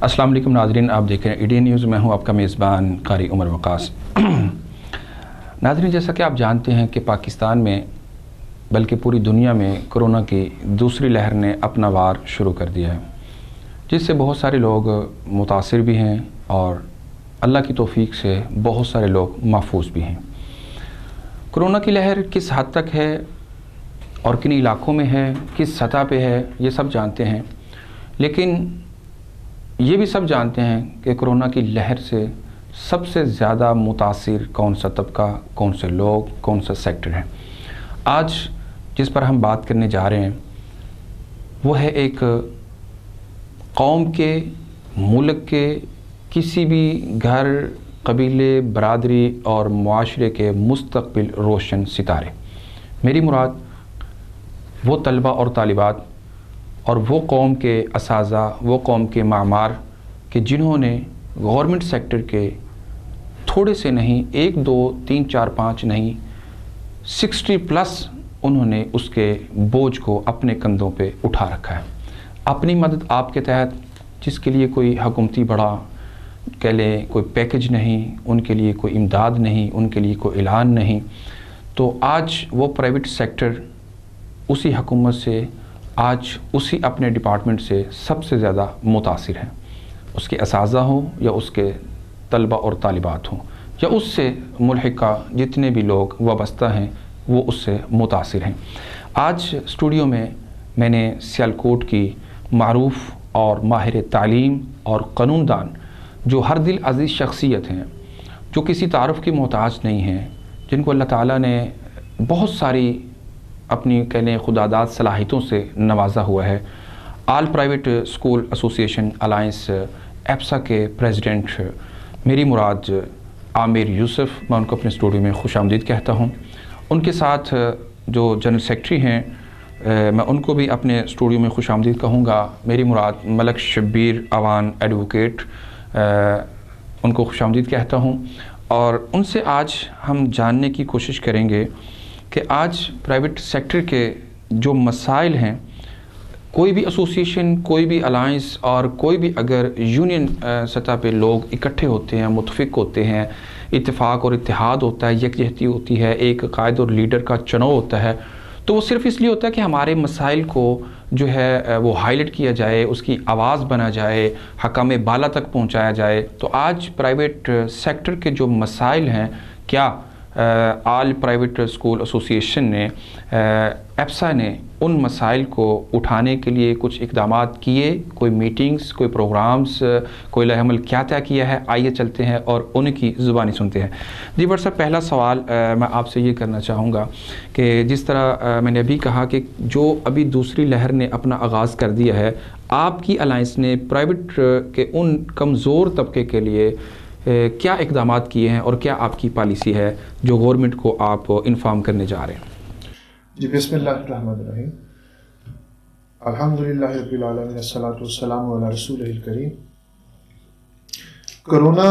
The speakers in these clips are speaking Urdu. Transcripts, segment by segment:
السلام علیکم ناظرین، آپ دیکھ رہے ہیں ایڈین نیوز. میں ہوں آپ کا میزبان قاری عمر وقاص. ناظرین، جیسا کہ آپ جانتے ہیں کہ پاکستان میں بلکہ پوری دنیا میں کرونا کی دوسری لہر نے اپنا وار شروع کر دیا ہے، جس سے بہت سارے لوگ متاثر بھی ہیں اور اللہ کی توفیق سے بہت سارے لوگ محفوظ بھی ہیں. کرونا کی لہر کس حد تک ہے اور کن علاقوں میں ہے، کس سطح پہ ہے، یہ سب جانتے ہیں. لیکن یہ بھی سب جانتے ہیں کہ کرونا کی لہر سے سب سے زیادہ متاثر کون سا طبقہ، کون سے لوگ، کون سا سیکٹر ہے. آج جس پر ہم بات کرنے جا رہے ہیں وہ ہے ایک قوم کے، ملک کے، کسی بھی گھر، قبیلے، برادری اور معاشرے کے مستقبل روشن ستارے. میری مراد وہ طلبہ اور طالبات اور وہ قوم کے اساتذہ، وہ قوم کے معمار کہ جنہوں نے گورنمنٹ سیکٹر کے تھوڑے سے نہیں، 1 2 3 4 5 نہیں، 60+ انہوں نے اس کے بوجھ کو اپنے کندھوں پہ اٹھا رکھا ہے. اپنی مدد آپ کے تحت، جس کے لیے کوئی حکومتی بڑا کہہ لیں کوئی پیکج نہیں، ان کے لیے کوئی امداد نہیں، ان کے لیے کوئی اعلان نہیں، تو آج وہ پرائیویٹ سیکٹر اسی حکومت سے، آج اسی اپنے ڈپارٹمنٹ سے سب سے زیادہ متاثر ہے. اس کے اساتذہ ہوں یا اس کے طلبہ اور طالبات ہوں یا اس سے ملحقہ جتنے بھی لوگ وابستہ ہیں وہ اس سے متاثر ہیں. آج اسٹوڈیو میں میں نے سیالکوٹ کی معروف اور ماہر تعلیم اور قانون دان، جو ہر دل عزیز شخصیت ہیں، جو کسی تعارف کی محتاج نہیں ہیں، جن کو اللہ تعالیٰ نے بہت ساری اپنی کہہ لیں خداداد صلاحیتوں سے نوازا ہوا ہے، آل پرائیویٹ اسکول ایسوسی ایشن الائنس ایپسا کے پریزیڈنٹ میری مراد عامر یوسف، میں ان کو اپنے اسٹوڈیو میں خوش آمدید کہتا ہوں. ان کے ساتھ جو جنرل سیکرٹری ہیں میں ان کو بھی اپنے اسٹوڈیو میں خوش آمدید کہوں گا. میری مراد ملک شبیر اوان ایڈوکیٹ، ان کو خوش آمدید کہتا ہوں. اور ان سے آج ہم جاننے کی کوشش کریں گے کہ آج پرائیویٹ سیکٹر کے جو مسائل ہیں، کوئی بھی ایسوسیشن، کوئی بھی الائنس اور کوئی بھی اگر یونین سطح پہ لوگ اکٹھے ہوتے ہیں، متفق ہوتے ہیں، اتفاق اور اتحاد ہوتا ہے، یکجہتی ہوتی ہے، ایک قائد اور لیڈر کا چناؤ ہوتا ہے، تو وہ صرف اس لیے ہوتا ہے کہ ہمارے مسائل کو جو ہے وہ ہائی لائٹ کیا جائے، اس کی آواز بنا جائے، حکام بالا تک پہنچایا جائے. تو آج پرائیویٹ سیکٹر کے جو مسائل ہیں، کیا آل پرائیویٹ اسکول ایسوسی ایشن نے، ایپسا نے ان مسائل کو اٹھانے کے لیے کچھ اقدامات کیے، کوئی میٹنگز، کوئی پروگرامز، کوئی لائحہ عمل کیا طے کیا ہے؟ آئیے چلتے ہیں اور ان کی زبانی سنتے ہیں. جی بٹ صاحب، پہلا سوال میں آپ سے یہ کرنا چاہوں گا کہ جس طرح میں نے ابھی کہا کہ جو ابھی دوسری لہر نے اپنا آغاز کر دیا ہے، آپ کی الائنس نے پرائیویٹ کے ان کمزور طبقے کے لیے کیا اقدامات کیے ہیں اور کیا آپ کی پالیسی ہے جو گورنمنٹ کو آپ انفارم کرنے جا رہے ہیں؟ جی، بسم اللہ الرحمن الرحیم. الحمدللہ رب العالمین، الصلاۃ والسلام علی رسول الکریم. کرونا،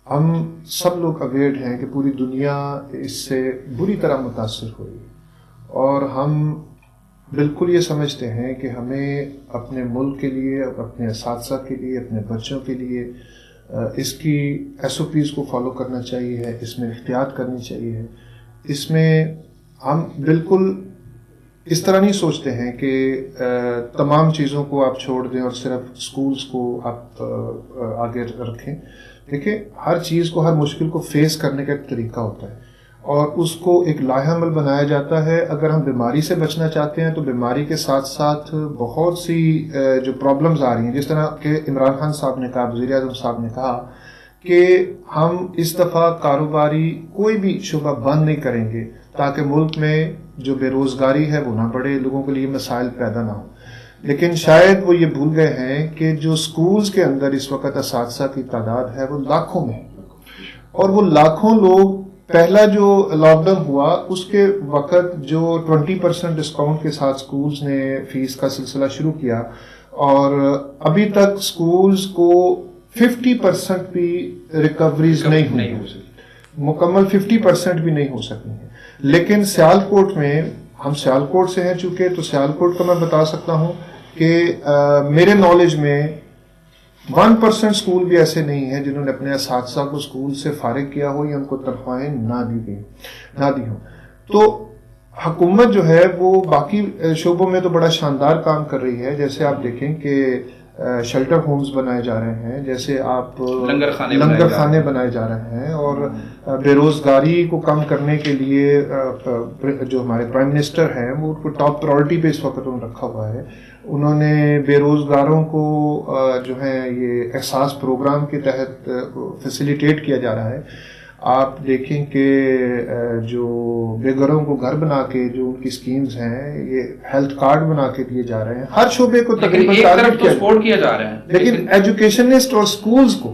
ہم سب لوگ اویئر ہیں کہ پوری دنیا اس سے بری طرح متاثر ہوئی، اور ہم بالکل یہ سمجھتے ہیں کہ ہمیں اپنے ملک کے لیے، اپنے اساتذہ کے لیے، اپنے بچوں کے لیے اس کی SOPs کو فالو کرنا چاہیے، اس میں احتیاط کرنی چاہیے. اس میں ہم بالکل اس طرح نہیں سوچتے ہیں کہ تمام چیزوں کو آپ چھوڑ دیں اور صرف سکولز کو آپ آگے رکھیں. دیکھیں، ہر چیز کو، ہر مشکل کو فیس کرنے کا ایک طریقہ ہوتا ہے اور اس کو ایک لائحہ عمل بنایا جاتا ہے. اگر ہم بیماری سے بچنا چاہتے ہیں تو بیماری کے ساتھ ساتھ بہت سی جو پرابلمز آ رہی ہیں، جس طرح کہ عمران خان صاحب نے کہا، وزیر اعظم صاحب نے کہا کہ ہم اس دفعہ کاروباری کوئی بھی شعبہ بند نہیں کریں گے تاکہ ملک میں جو بے روزگاری ہے وہ نہ بڑھے، لوگوں کے لیے مسائل پیدا نہ ہوں. لیکن شاید وہ یہ بھول گئے ہیں کہ جو سکولز کے اندر اس وقت اساتذہ کی تعداد ہے وہ لاکھوں میں، اور وہ لاکھوں لوگ، پہلا جو لاک ڈاؤن ہوا اس کے وقت جو 20% ڈسکاؤنٹ کے ساتھ سکولز نے فیس کا سلسلہ شروع کیا، اور ابھی تک سکولز کو 50% بھی ریکوریز نہیں ہوئی، مکمل 50% بھی نہیں ہو سکی ہیں. لیکن سیالکوٹ میں، ہم سیالکوٹ سے ہیں چونکہ، تو سیالکوٹ کا میں بتا سکتا ہوں کہ میرے نالج میں 1% اسکول بھی ایسے نہیں ہیں جنہوں نے اپنے اساتذہ کو اسکول سے فارغ کیا ہو یا ان کو تنخواہیں نہ دی ہوں. تو حکومت جو ہے وہ باقی شعبوں میں تو بڑا شاندار کام کر رہی ہے. جیسے آپ دیکھیں کہ شیلٹر ہومز بنائے جا رہے ہیں, جیسے آپ لنگر خانے بنائے جا رہے ہیں, اور بے روزگاری کو کم کرنے کے لیے جو ہمارے پرائم منسٹر ہیں وہ کو ٹاپ پرائورٹی پہ اس وقت انہوں نے رکھا ہوا ہے. انہوں نے بے روزگاروں کو جو ہے یہ احساس پروگرام کے تحت فیسیلیٹیٹ کیا جا رہا ہے. آپ دیکھیں کہ جو بے گھروں کو گھر بنا کے جو ان کی سکیمز ہیں, یہ ہیلتھ کارڈ بنا کے دیے جا رہے ہیں. ہر شعبے کو تقریباً سپورٹ کیا جا رہا ہے, لیکن ایجوکیشنسٹ اور سکولز کو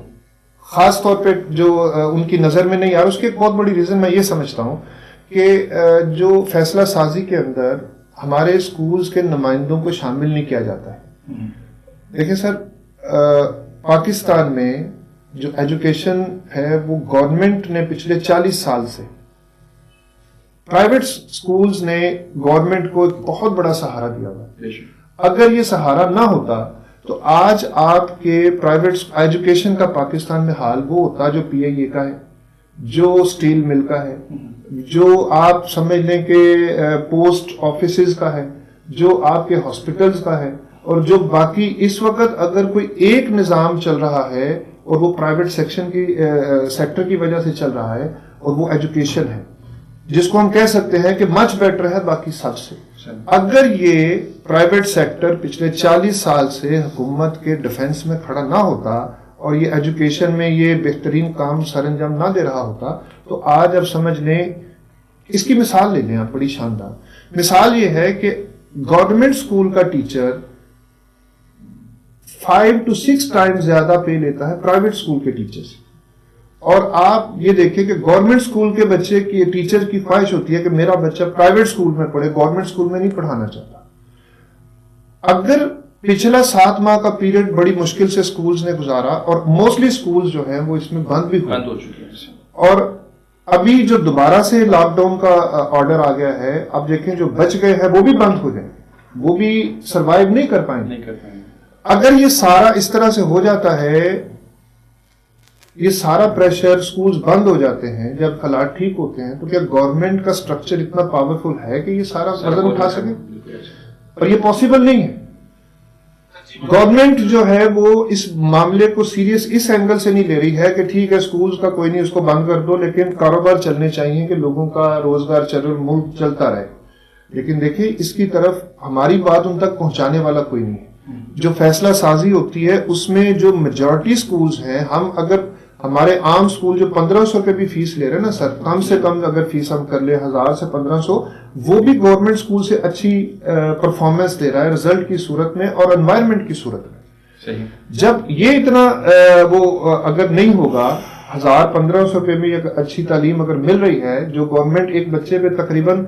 خاص طور پہ جو ان کی نظر میں نہیں آ رہا. اس کی ایک بہت بڑی ریزن میں یہ سمجھتا ہوں کہ جو فیصلہ سازی کے اندر ہمارے سکولز کے نمائندوں کو شامل نہیں کیا جاتا ہے. دیکھیں سر, پاکستان میں جو ایجوکیشن ہے وہ گورنمنٹ نے پچھلے 40 سال سے, پرائیویٹ سکولز نے گورنمنٹ کو ایک بہت بڑا سہارا دیا ہوا ہے. اگر یہ سہارا نہ ہوتا تو آج آپ کے پرائیویٹ ایجوکیشن کا پاکستان میں حال وہ ہوتا جو پی آئی اے کا ہے, جو اسٹیل مل کا ہے, جو آپ سمجھ لیں کہ پوسٹ آفیسز کا ہے, جو آپ کے ہاسپٹلز کا ہے, اور جو باقی اس وقت اگر کوئی ایک نظام چل رہا ہے اور وہ پرائیویٹ سیکٹر کی وجہ سے چل رہا ہے, اور وہ ایجوکیشن ہے, جس کو ہم کہہ سکتے ہیں کہ مچ بیٹر ہے باقی سب سے. اگر یہ پرائیویٹ سیکٹر پچھلے 40 سال سے حکومت کے ڈیفنس میں کھڑا نہ ہوتا اور یہ ایجوکیشن میں یہ بہترین کام سر انجام نہ دے رہا ہوتا, تو آج اب سمجھ لیں, اس کی مثال لے لیں آپ, بڑی شاندار مثال یہ ہے کہ گورنمنٹ اسکول کا ٹیچر 5 to 6 ٹائمز زیادہ پے لیتا ہے پرائیویٹ اسکول کے ٹیچر سے. اور آپ یہ دیکھیں کہ گورنمنٹ اسکول کے بچے کی ٹیچر کی خواہش ہوتی ہے کہ میرا بچہ پرائیویٹ اسکول میں پڑھے, گورنمنٹ اسکول میں نہیں پڑھانا چاہتا. اگر پچھلا 7 ماہ کا پیریڈ بڑی مشکل سے اسکولز نے گزارا, اور موسٹلی اسکولز جو ہیں وہ اس میں بند بھی ہو چکے ہیں, اور ابھی جو دوبارہ سے لاک ڈاؤن کا آرڈر آ گیا ہے, اب دیکھیں جو بچ گئے ہیں وہ بھی بند ہو جائیں, وہ بھی سروائیو نہیں کر پائیں گے. اگر یہ سارا اس طرح سے ہو جاتا ہے, یہ سارا پریشر سکولز بند ہو جاتے ہیں, جب حالات ٹھیک ہوتے ہیں, تو کیا گورنمنٹ کا سٹرکچر اتنا پاورفل ہے کہ یہ سارا وزن اٹھا سکے؟ اور یہ پاسبل نہیں ہے. گورنمنٹ جو ہے وہ اس معاملے کو سیریس اس اینگل سے نہیں لے رہی ہے کہ ٹھیک ہے سکولز کا کوئی نہیں, اس کو بند کر دو, لیکن کاروبار چلنے چاہیے کہ لوگوں کا روزگار ملک چلتا رہے. لیکن دیکھیں اس کی طرف ہماری بات ان تک پہنچانے والا کوئی نہیں ہے. جو فیصلہ سازی ہوتی ہے اس میں جو میجورٹی سکولز ہیں, ہم اگر ہمارے عام سکول جو 1500 روپے بھی فیس لے رہے ہیں نا سر, کم سے کم اگر فیس ہم کر لیں 1000 سے 1500, وہ بھی گورنمنٹ سکول سے اچھی پرفارمنس دے رہا ہے رزلٹ کی صورت میں اور انوائرمنٹ کی صورت میں. صحیح. جب یہ اتنا وہ اگر نہیں ہوگا, 1000-1500 روپے میں اچھی تعلیم اگر مل رہی ہے, جو گورنمنٹ ایک بچے پہ تقریباً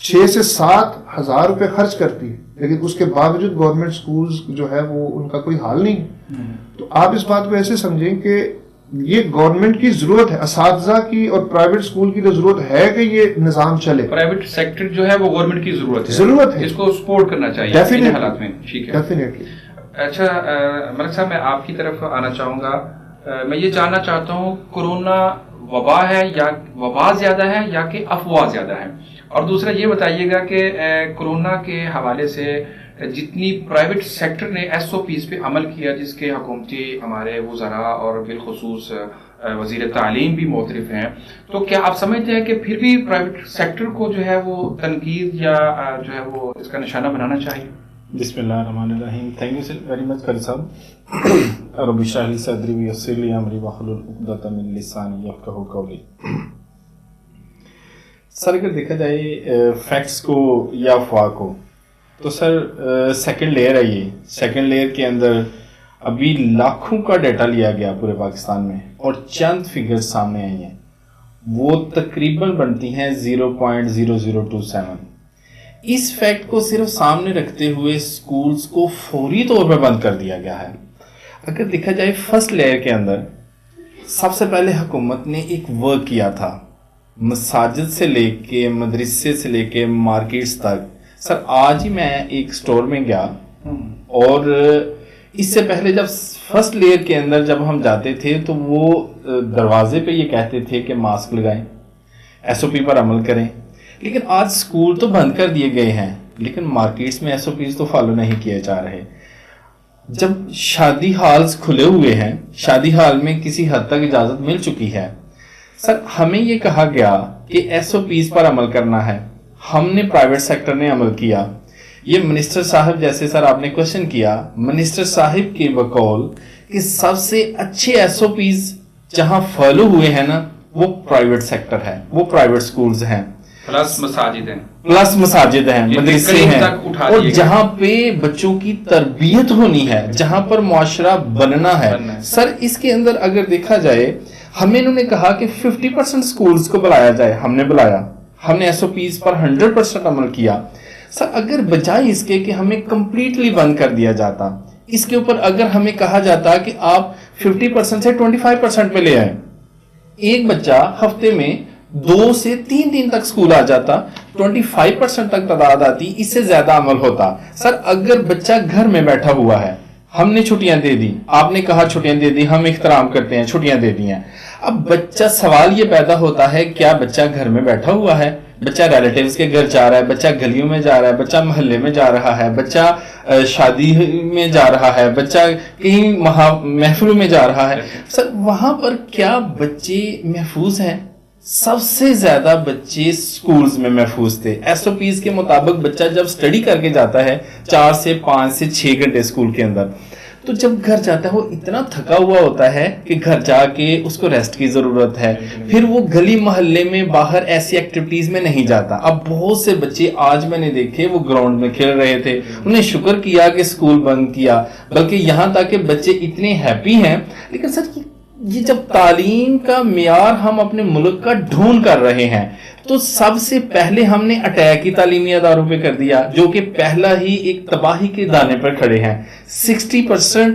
6 سے 7 ہزار روپے خرچ کرتی ہے, لیکن اس کے باوجود گورنمنٹ سکولز جو ہے وہ ان کا کوئی حال نہیں. تو آپ اس بات کو ایسے سمجھیں کہ یہ گورنمنٹ کی ضرورت ہے, اساتذہ کی اور پرائیویٹ سکول کی تو ضرورت ہے کہ یہ نظام چلے. پرائیویٹ سیکٹر جو ہے وہ گورنمنٹ کی ضرورت ہے, اس کو سپورٹ کرنا چاہیے ان حالات میں. ٹھیک ہے, ڈیفینیٹلی. اچھا ملک صاحب, میں آپ کی طرف آنا چاہوں گا. میں یہ جاننا چاہتا ہوں, کورونا وبا ہے یا وبا زیادہ ہے یا کہ افواہ زیادہ ہے؟ اور دوسرا یہ بتائیے گا کہ کورونا کے حوالے سے جتنی پرائیویٹ سیکٹر نے ایس او پیز پہ عمل کیا, جس کے حکومتی ہمارے وزراء اور بالخصوص وزیر تعلیم بھی معترف ہیں, تو کیا آپ سمجھتے ہیں کہ پھر بھی پرائیویٹ سیکٹر کو جو ہے وہ تنقید یا جو ہے وہ اس کا نشانہ بنانا چاہیے؟ بسم اللہ الرحمن الرحیم. تھینک یو ویری مچ قاری صاحب. رب اشرح لی صدری ویسر لی امری واحلل عقدۃ من لسانی یفقہوا قولی. سر اگر دیکھا جائے فیکٹس کو یا افواہ کو, تو سر سیکنڈ لیئر ہے. یہ سیکنڈ لیئر کے اندر ابھی لاکھوں کا ڈیٹا لیا گیا پورے پاکستان میں, اور چند فگر سامنے آئی ہیں, وہ تقریباً بنتی ہیں 0.0027. اس فیکٹ کو صرف سامنے رکھتے ہوئے سکولز کو فوری طور پر بند کر دیا گیا ہے. اگر دیکھا جائے فرسٹ لیئر کے اندر سب سے پہلے حکومت نے ایک ورک کیا تھا, مساجد سے لے کے مدرسے سے لے کے مارکیٹس تک. سر آج ہی میں ایک سٹور میں گیا اور اس سے پہلے جب فرسٹ لیئر کے اندر جب ہم جاتے تھے تو وہ دروازے پہ یہ کہتے تھے کہ ماسک لگائیں, ایس او پی پر عمل کریں, لیکن آج اسکول تو بند کر دیے گئے ہیں لیکن مارکیٹس میں ایس او پیز تو فالو نہیں کیے جا رہے. جب شادی ہالز کھلے ہوئے ہیں, شادی ہال میں کسی حد تک اجازت مل چکی ہے, سر ہمیں یہ کہا گیا کہ ایس او پیز پر عمل کرنا ہے, ہم نے پرائیویٹ سیکٹر نے عمل کیا. یہ منسٹر صاحب جیسے سر آپ نے کوشچن کیا, منسٹر صاحب کے بقول کہ سب سے اچھے ایس او پیز جہاں فالو ہوئے ہیں نا وہ پرائیویٹ سیکٹر ہے, وہ پرائیویٹ سکولز ہیں, پلس مساجد ہیں, مدرسے ہیں, اور جہاں پہ بچوں کی تربیت ہونی ہے, جہاں پر معاشرہ بننا ہے. سر اس کے اندر اگر دیکھا جائے ہمیں انہوں نے کہا کہ 50% سکولز کو بلایا جائے, ہم نے بلایا, ہم نے ایس او پیز پر 100% عمل کیا. سر اگر بجائے اس کے کہ ہمیں کمپلیٹلی بند کر دیا جاتا, اس کے اوپر اگر ہمیں کہا جاتا کہ آپ 50% سے 25% میں لے آئیں, ایک بچہ ہفتے میں 2 سے 3 دن تک اسکول آ جاتا, 25% تک تعداد آتی, اس سے زیادہ عمل ہوتا. سر اگر بچہ گھر میں بیٹھا ہوا ہے, ہم نے چھٹیاں دے دی, آپ نے کہا چھٹیاں دے دی, ہم احترام کرتے ہیں, چھٹیاں دے دی ہیں, اب بچہ سوال یہ پیدا ہوتا ہے کیا بچہ گھر میں بیٹھا ہوا ہے, بچہ ریلیٹیوز کے گھر جا رہا ہے, بچہ گلیوں میں جا رہا ہے, بچہ محلے میں جا رہا ہے, بچہ شادی میں جا رہا ہے, بچہ کہیں محفلوں میں جا رہا ہے. سر وہاں پر کیا بچے محفوظ ہیں؟ سب سے زیادہ بچے سکولز میں محفوظ تھے. ایس او پیز کے مطابق بچہ جب سٹڈی کر کے جاتا ہے 4 سے 5 سے 6 گھنٹے سکول کے اندر, تو جب گھر جاتا ہے وہ اتنا تھکا ہوا ہوتا ہے کہ گھر جا کے اس کو ریسٹ کی ضرورت ہے, پھر وہ گلی محلے میں باہر ایسی ایکٹیویٹیز میں نہیں جاتا. اب بہت سے بچے آج میں نے دیکھے وہ گراؤنڈ میں کھیل رہے تھے, انہیں شکر کیا کہ سکول بند کیا, بلکہ یہاں تک کہ بچے اتنے ہیپی ہیں. لیکن سر یہ جب تعلیم کا معیار ہم اپنے ملک کا ڈھونڈ کر رہے ہیں تو سب سے پہلے ہم نے اٹیکی تعلیمی اداروں پہ کر دیا, جو کہ پہلا ہی ایک تباہی کے دانے پر کھڑے ہیں. 60%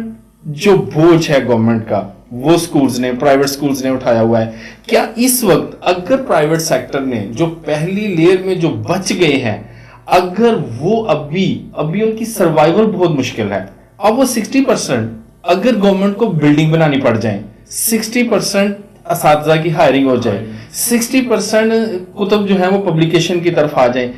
جو بوجھ ہے گورنمنٹ کا وہ سکولز نے, پرائیویٹ سکولز نے اٹھایا ہوا ہے. کیا اس وقت اگر پرائیویٹ سیکٹر نے جو پہلی لیئر میں جو بچ گئے ہیں, اگر وہ ابھی ان کی سروائیول بہت مشکل ہے, اب وہ 60% اگر گورنمنٹ کو بلڈنگ بنانی پڑ جائیں, 60% اساتذہ کی ہائرنگ ہو جائے, 60% کتب جو ہیں وہ پبلیکیشن کی طرف آ جائیں,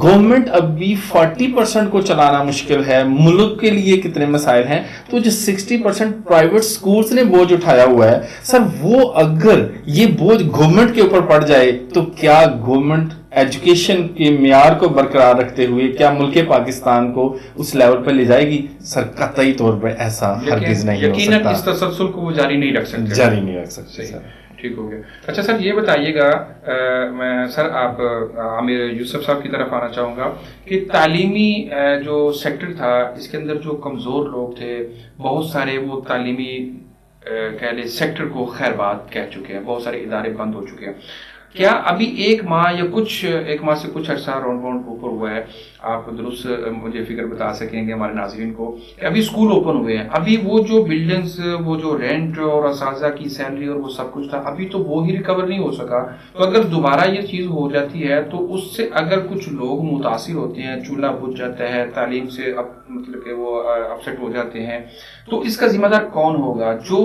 گورنمنٹ ابھی 40% کو چلانا مشکل ہے, ملک کے لیے کتنے مسائل ہیں, تو جو 60% پرائیویٹ سکولز نے بوجھ اٹھایا ہوا ہے سر, وہ اگر یہ بوجھ گورنمنٹ کے اوپر پڑ جائے تو کیا گورنمنٹ ایجوکیشن کے معیار کو برقرار رکھتے ہوئے کیا ملک پاکستان کو اس لیول پر لے جائے گی؟ سر قطعی طور پر ایسا ہرگز نہیں ہو سکتا. یقیناً اس تسلسل کو وہ جاری نہیں رکھ سکتے. ٹھیک ہو گیا. اچھا سر یہ بتائیے گا, میں سر آپ عامر یوسف صاحب کی طرف آنا چاہوں گا کہ تعلیمی جو سیکٹر تھا اس کے اندر جو کمزور لوگ تھے, بہت سارے وہ تعلیمی کہہ لیں سیکٹر کو خیر بات کہہ چکے ہیں, بہت سارے ادارے بند ہو چکے ہیں. کیا ابھی 1 ماہ یا ایک ماہ سے کچھ عرصہ راؤنڈ اوپر ہوا ہے, آپ درست مجھے فکر بتا سکیں گے ہمارے ناظرین کو, کہ ابھی اسکول اوپن ہوئے ہیں, ابھی وہ جو بلڈنگز, وہ جو رینٹ اور اساتذہ کی سیلری اور وہ سب کچھ تھا, ابھی تو وہ ہی ریکور نہیں ہو سکا. تو اگر دوبارہ یہ چیز ہو جاتی ہے تو اس سے اگر کچھ لوگ متاثر ہوتے ہیں, چولہا بجھ جاتا ہے, تعلیم سے مطلب کہ وہ اپسیٹ ہو جاتے ہیں, تو اس کا ذمہ دار کون ہوگا؟ جو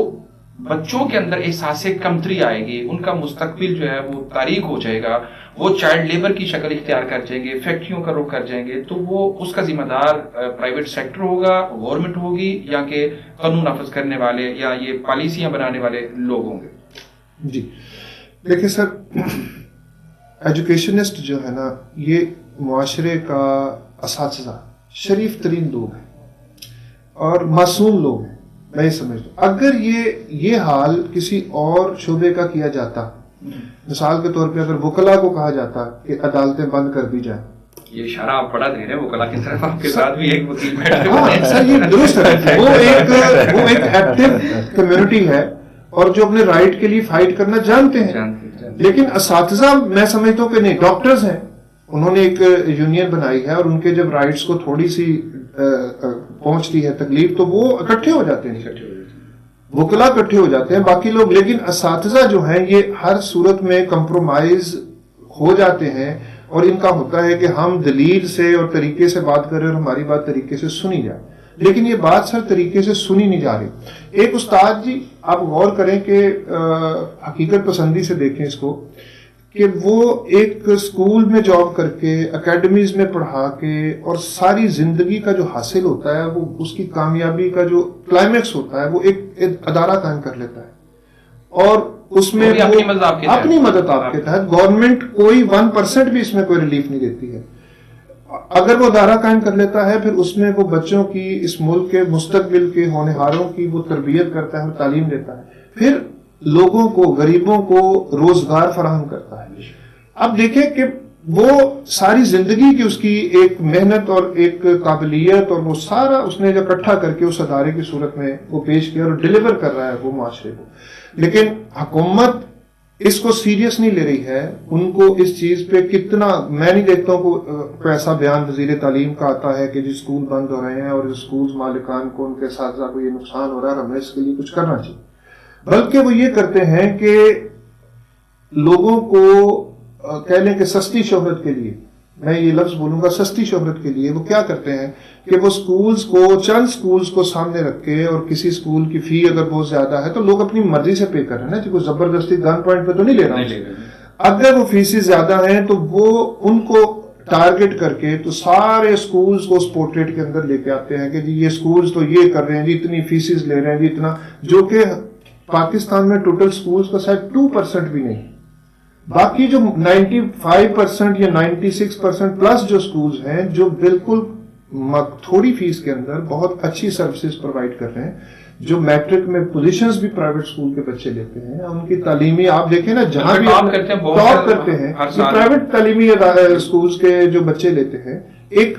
بچوں کے اندر احساس کمتری آئے گی, ان کا مستقبل جو ہے وہ تاریک ہو جائے گا, وہ چائلڈ لیبر کی شکل اختیار کر جائیں گے, فیکٹریوں کا رخ کر جائیں گے, تو وہ اس کا ذمہ دار پرائیویٹ سیکٹر ہوگا, گورنمنٹ ہوگی, یا کہ قانون نافذ کرنے والے یا یہ پالیسیاں بنانے والے لوگ ہوں گے؟ جی دیکھیں سر, ایجوکیشنسٹ جو ہے نا یہ معاشرے کا اساتذہ شریف ترین لوگ ہیں اور معصوم لوگ ہیں. میں یہ سمجھتا ہوں اگر یہ حال کسی اور شعبے کا کیا جاتا, مثال کے طور پہ اگر وکلا کو کہا جاتا کہ عدالتیں بند کر دی جائیں, یہ اشارہ آپ بڑا دے رہے ہیں وکلا کی طرف, آپ کے ساتھ بھی ایک وکیل بیٹھے ہوئے ہیں. سر یہ درست ہے, وہ ایک ایکٹیو کمیونٹی ہے اور جو اپنے رائٹ کے لیے فائٹ کرنا جانتے ہیں. لیکن اساتذہ میں سمجھتا ہوں کہ نہیں, ڈاکٹرز ہیں, انہوں نے ایک یونین بنائی ہے اور ان کے جب رائٹس کو تھوڑی سی پہنچتی ہے تکلیف تو وہ اکٹھے ہو جاتے ہیں, وکلا اکٹھے ہو جاتے ہیں, باقی لوگ. لیکن اساتذہ جو ہیں یہ ہر صورت میں کمپرومائز ہو جاتے ہیں اور ان کا ہوتا ہے کہ ہم دلیل سے اور طریقے سے بات کریں اور ہماری بات طریقے سے سنی جائے. لیکن یہ بات ہر طریقے سے سنی نہیں جا رہی۔ ایک استاد جی آپ غور کریں کہ حقیقت پسندی سے دیکھیں اس کو، کہ وہ ایک اسکول میں جاب کر کے اکیڈمیز میں پڑھا کے اور ساری زندگی کا جو حاصل ہوتا ہے وہ اس کی کامیابی کا جو کلائمیکس ہوتا ہے وہ ایک ادارہ قائم کر لیتا ہے، اور اس میں اپنی مدد آپ کے تحت گورنمنٹ کوئی 1% بھی اس میں کوئی ریلیف نہیں دیتی ہے۔ اگر وہ ادارہ قائم کر لیتا ہے پھر اس میں وہ بچوں کی، اس ملک کے مستقبل کے ہونہاروں کی وہ تربیت کرتا ہے اور تعلیم دیتا ہے، پھر لوگوں کو، غریبوں کو روزگار فراہم کرتا ہے۔ اب دیکھیں کہ وہ ساری زندگی کی اس کی ایک محنت اور ایک قابلیت اور وہ سارا اس نے جو اکٹھا کر کے اس ادارے کی صورت میں وہ پیش کیا اور ڈیلیور کر رہا ہے وہ معاشرے کو، لیکن حکومت اس کو سیریس نہیں لے رہی ہے۔ ان کو اس چیز پہ کتنا، میں نہیں دیکھتا ہوں کوئی ایسا بیان وزیر تعلیم کا آتا ہے کہ جی اسکول بند ہو رہے ہیں اور اسکول مالکان کو، ان کے اساتذہ کو یہ نقصان ہو رہا ہے، ہمیں اس کے لیے کچھ کرنا چاہیے، بلکہ وہ یہ کرتے ہیں کہ لوگوں کو کہہ لیں کہ سستی شہرت کے لیے، میں یہ لفظ بولوں گا سستی شہرت کے لیے، وہ کیا کرتے ہیں کہ وہ سکولز کو، چند سکولز کو سامنے رکھ کے، اور کسی سکول کی فی اگر بہت زیادہ ہے تو لوگ اپنی مرضی سے پے کر رہے ہیں نا، کوئی زبردستی گن پوائنٹ پہ تو نہیں لے رہا۔ اگر وہ فیسیں زیادہ ہیں تو وہ ان کو ٹارگٹ کر کے تو سارے سکولز کو اس پورٹریٹ کے اندر لے کے آتے ہیں کہ جی یہ سکولز تو یہ کر رہے ہیں جی، اتنی فیسز لے رہے ہیں جی اتنا، جو کہ پاکستان میں ٹوٹل سکولز کا شاید 2% بھی نہیں۔ باقی جو 95% یا 96% پلس جو سکولز ہیں جو بالکل تھوڑی فیس کے اندر بہت اچھی سروسز پرووائڈ کر رہے ہیں، جو میٹرک میں پوزیشنز بھی پرائیویٹ سکول کے بچے لیتے ہیں، ان کی تعلیمی آپ دیکھیں نا جہاں بھی ٹاپ کرتے ہیں، پرائیویٹ تعلیمی سکولز کے جو بچے لیتے ہیں، ایک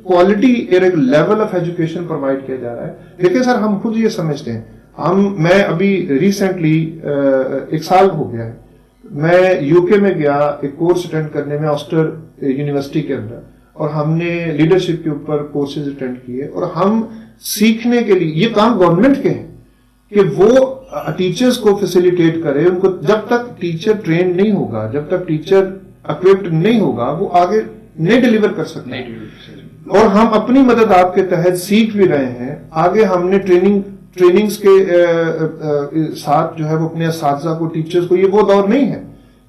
کوالٹی، ایک لیول آف ایجوکیشن پرووائڈ کیا جا رہا ہے۔ دیکھیں سر، ہم خود یہ سمجھتے ہیں، میں ابھی ریسنٹلی 1 سال ہو گیا ہے، میں UK میں گیا ایک کورس اٹینڈ کرنے میں، آسٹر یونیورسٹی کے اندر، اور ہم نے لیڈرشپ کے اوپر کورسز اٹینڈ کیے، اور ہم سیکھنے کے لیے، یہ کام گورنمنٹ کے ہیں کہ وہ ٹیچرز کو فیسیلیٹیٹ کرے، ان کو جب تک ٹیچر ٹرین نہیں ہوگا، جب تک ٹیچر اکوپڈ نہیں ہوگا وہ آگے نہیں ڈیلیور کر سکتے، اور ہم اپنی مدد آپ کے تحت سیکھ بھی رہے ہیں۔ آگے ہم نے ٹریننگز کے ساتھ جو ہے وہ اپنے اساتذہ کو، ٹیچرز کو، یہ وہ دور نہیں ہے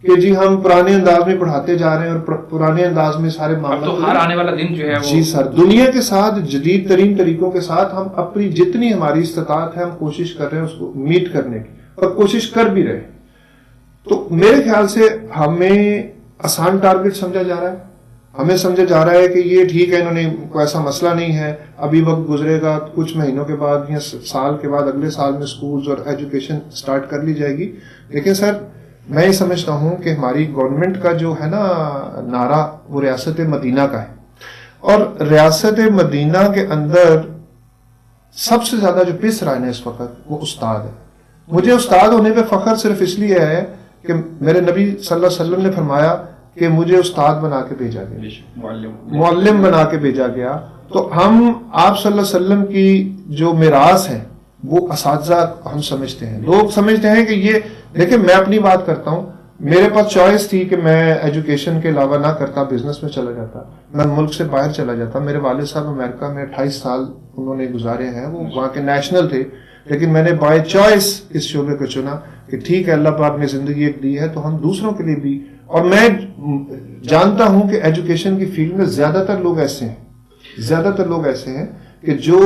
کہ جی ہم پرانے انداز میں پڑھاتے جا رہے ہیں اور پرانے انداز میں سارے معاملات، تو ہر آنے والا دن جو ہے جی سر، دنیا کے ساتھ جدید ترین طریقوں کے ساتھ ہم اپنی جتنی ہماری استطاعت ہے ہم کوشش کر رہے ہیں اس کو میٹ کرنے کی، اور کوشش کر بھی رہے ہیں۔ تو میرے خیال سے ہمیں آسان ٹارگٹ سمجھا جا رہا ہے، ہمیں سمجھا جا رہا ہے کہ یہ ٹھیک ہے، انہوں نے کوئی ایسا مسئلہ نہیں ہے، ابھی وقت گزرے گا، کچھ مہینوں کے بعد یا سال کے بعد اگلے سال میں سکولز اور ایجوکیشن سٹارٹ کر لی جائے گی۔ لیکن سر میں یہ سمجھتا ہوں کہ ہماری گورنمنٹ کا جو ہے نا نعرہ وہ ریاست مدینہ کا ہے، اور ریاست مدینہ کے اندر سب سے زیادہ جو پس رہا ہے نا اس وقت وہ استاد ہے۔ مجھے استاد ہونے پہ فخر صرف اس لیے ہے کہ میرے نبی صلی اللہ علیہ وسلم نے فرمایا کہ مجھے استاد بنا کے بھیجا گیا، معلم بنا کے بھیجا گیا۔ تو ہم آپ صلی اللہ علیہ وسلم کی جو میراث ہے وہ اساتذہ ہم سمجھتے ہیں۔ لوگ سمجھتے ہیں کہ یہ، دیکھیں میں اپنی بات کرتا ہوں، میرے پاس چوائس تھی کہ میں ایجوکیشن کے علاوہ نہ کرتا، بزنس میں چلا جاتا، میں ملک سے باہر چلا جاتا۔ میرے والد صاحب امریکہ میں 28 سال انہوں نے گزارے ہیں، وہ وہاں کے نیشنل تھے، لیکن میں نے بائی چوائس اس شعبے کو چنا کہ ٹھیک ہے اللہ پاک نے زندگی ایک دی ہے تو ہم دوسروں کے لیے بھی، اور میں جانتا ہوں کہ ایجوکیشن کی فیلڈ میں زیادہ تر لوگ ایسے ہیں کہ جو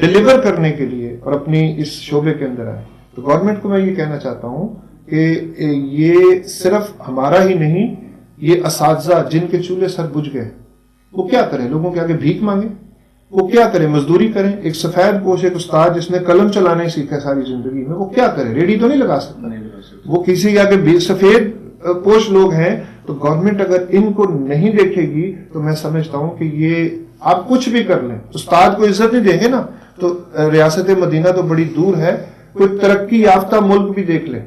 ڈیلیور کرنے کے لیے اور اپنی اس شعبے کے اندر آئے۔ تو گورنمنٹ کو میں یہ کہنا چاہتا ہوں کہ یہ صرف ہمارا ہی نہیں، یہ اساتذہ جن کے چولہے سر بجھ گئے وہ کیا کریں؟ لوگوں کے آگے بھیک مانگیں؟ وہ کیا کریں؟ مزدوری کریں؟ ایک سفید پوش ایک استاد جس نے قلم چلانا ہی سیکھا ساری زندگی میں، وہ کیا کرے؟ ریڈی تو نہیں لگا سکتا، وہ کسی کے آگے سفید پوش لوگ ہیں۔ تو گورنمنٹ اگر ان کو نہیں دیکھے گی تو میں سمجھتا ہوں کہ یہ آپ کچھ بھی کر لیں، استاد کو عزت نہیں دیں گے نا تو ریاست مدینہ تو بڑی دور ہے۔ کوئی ترقی یافتہ ملک بھی دیکھ لیں،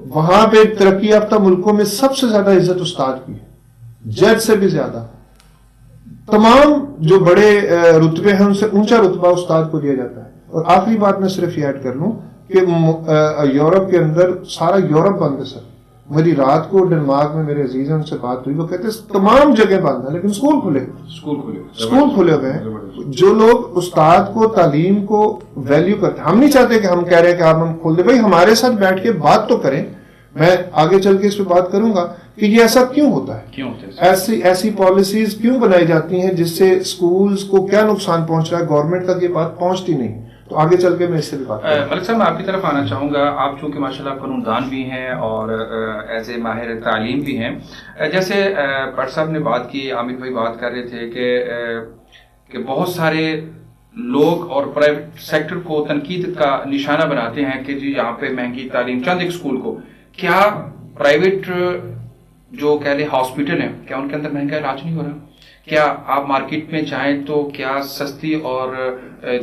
وہاں پہ ترقی یافتہ ملکوں میں سب سے زیادہ عزت استاد کی ہے، جج سے بھی زیادہ۔ تمام جو بڑے رتبے ہیں ان سے اونچا رتبہ استاد کو دیا جاتا ہے۔ اور آخری بات میں صرف یہ ایڈ کر لوں کہ یورپ کے اندر، سارا یورپ بند ہے سر، میری رات کو ڈنمارک میں میرے عزیز ہیں ان سے بات ہوئی, وہ کہتے ہیں تمام جگہ بند ہیں لیکن اسکول کھلے ہوئے ہیں. جو لوگ استاد کو تعلیم کو ویلیو کرتے ہیں, ہم نہیں چاہتے کہ ہم کہہ رہے ہیں کہ آپ ہم کھول دیں, بھائی ہمارے ساتھ بیٹھ کے بات تو کریں. میں آگے چل کے اس پہ بات کروں گا کہ یہ ایسا کیوں ہوتا ہے, ایسی پالیسیز کیوں بنائی جاتی ہیں جس سے اسکولز کو کیا نقصان پہنچ رہا ہے, گورنمنٹ تک یہ بات پہنچتی نہیں. تو آگے چل کے میں اس سے بھی بات کروں. ملک صاحب میں آپ کی طرف آنا چاہوں گا, آپ چونکہ ماشاءاللہ قانون دان بھی ہیں اور ایز اے ماہر تعلیم بھی ہیں. جیسے بٹ صاحب نے بات کی, عامر بھائی بات کر رہے تھے کہ بہت سارے لوگ اور پرائیویٹ سیکٹر کو تنقید کا نشانہ بناتے ہیں کہ جی یہاں پہ مہنگی تعلیم چند ایک اسکول کو. کیا پرائیویٹ جو کہہ لیں ہاسپٹل ہیں, کیا ان کے اندر مہنگا علاج نہیں ہو رہا؟ کیا آپ مارکیٹ میں جائیں تو کیا سستی اور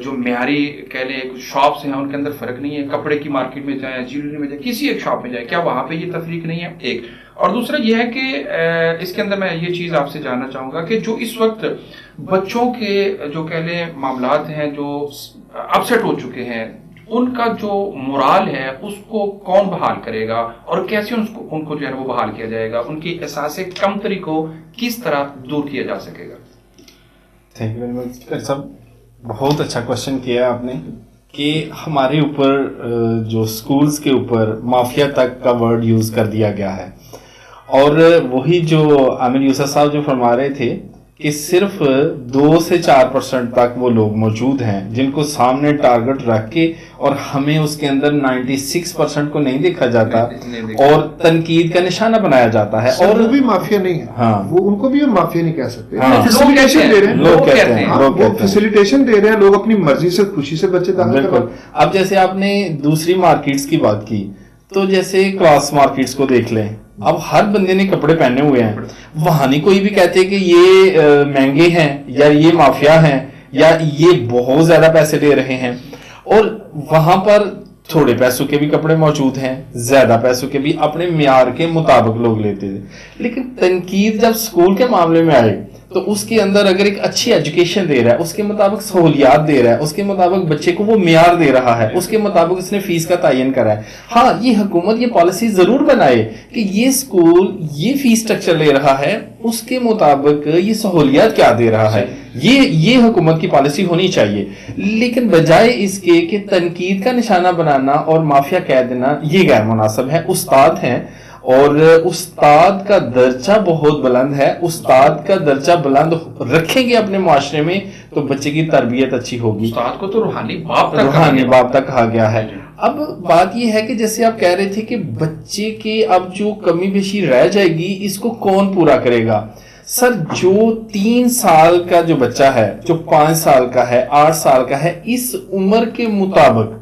جو معیاری کہہ لیں شاپس ہیں ان کے اندر فرق نہیں ہے؟ کپڑے کی مارکیٹ میں جائیں, جیولری میں جائیں, کسی ایک شاپ میں جائیں, کیا وہاں پہ یہ تفریق نہیں ہے؟ ایک. اور دوسرا یہ ہے کہ اس کے اندر میں یہ چیز آپ سے جاننا چاہوں گا کہ جو اس وقت بچوں کے جو کہہ لیں معاملات ہیں جو اپسیٹ ہو چکے ہیں, ان کا جو مورال ہے اس کو کون بحال کرے گا اور کیسے ان کو جو ہے وہ بحال کیا جائے گا, ان کی احساس کمتری کو کس طرح دور کیا جا سکے گا؟ تھینک یو ویری مچ صاحب, بہت اچھا کوشچن کیا آپ نے کہ ہمارے اوپر جو اسکولس کے اوپر مافیا تک کا ورڈ یوز کر دیا گیا ہے. اور وہی جو عامر یوسف صاحب جو فرما رہے تھے کہ صرف 2 سے 4% تک وہ لوگ موجود ہیں جن کو سامنے ٹارگٹ رکھ کے, اور ہمیں اس کے اندر 96% کو نہیں دیکھا جاتا اور تنقید کا نشانہ بنایا جاتا ہے. اور وہ بھی مافیا نہیں ہے, ہاں وہ ان کو بھی مافیا نہیں کہہ سکتے, فیسیلیٹیشن دے رہے ہیں, لوگ کہتے ہیں فیسیلیٹیشن دے رہے ہیں, لوگ اپنی مرضی سے خوشی سے بچے داخل کر رہے ہیں. اب جیسے آپ نے دوسری مارکیٹس کی بات کی, تو جیسے کلاس مارکیٹس کو دیکھ لیں, اب ہر بندے نے کپڑے پہنے ہوئے ہیں, وہاں نہیں کوئی بھی کہتے کہ یہ مہنگے ہیں یا یہ مافیا ہیں یا یہ بہت زیادہ پیسے لے رہے ہیں. اور وہاں پر تھوڑے پیسوں کے بھی کپڑے موجود ہیں, زیادہ پیسوں کے بھی, اپنے معیار کے مطابق لوگ لیتے تھے. لیکن تنقید جب اسکول کے معاملے میں آئے تو اس کے اندر اگر ایک اچھی ایجوکیشن دے رہا ہے, اس کے مطابق سہولیات دے رہا ہے, اس کے مطابق بچے کو وہ معیار دے رہا ہے, اس کے مطابق اس نے فیس کا تعین کرا ہے. ہاں یہ حکومت یہ پالیسی ضرور بنائے کہ یہ اسکول یہ فیس سٹرکچر لے رہا ہے, اس کے مطابق یہ سہولیات کیا دے رہا ہے, یہ حکومت کی پالیسی ہونی چاہیے. لیکن بجائے اس کے کہ تنقید کا نشانہ بنانا اور مافیا کہہ دینا, یہ غیر مناسب ہے. استاد ہیں اور استاد کا درجہ بہت بلند ہے, استاد کا درجہ بلند رکھیں گے اپنے معاشرے میں تو بچے کی تربیت اچھی ہوگی. استاد کو تو روحانی باپ تک کہا گیا ہے. اب بات یہ ہے کہ جیسے آپ کہہ رہے تھے کہ بچے کے اب جو کمی بیشی رہ جائے گی اس کو کون پورا کرے گا. سر جو 3 سال کا جو بچہ ہے, جو 5 سال کا ہے, 8 سال کا ہے, اس عمر کے مطابق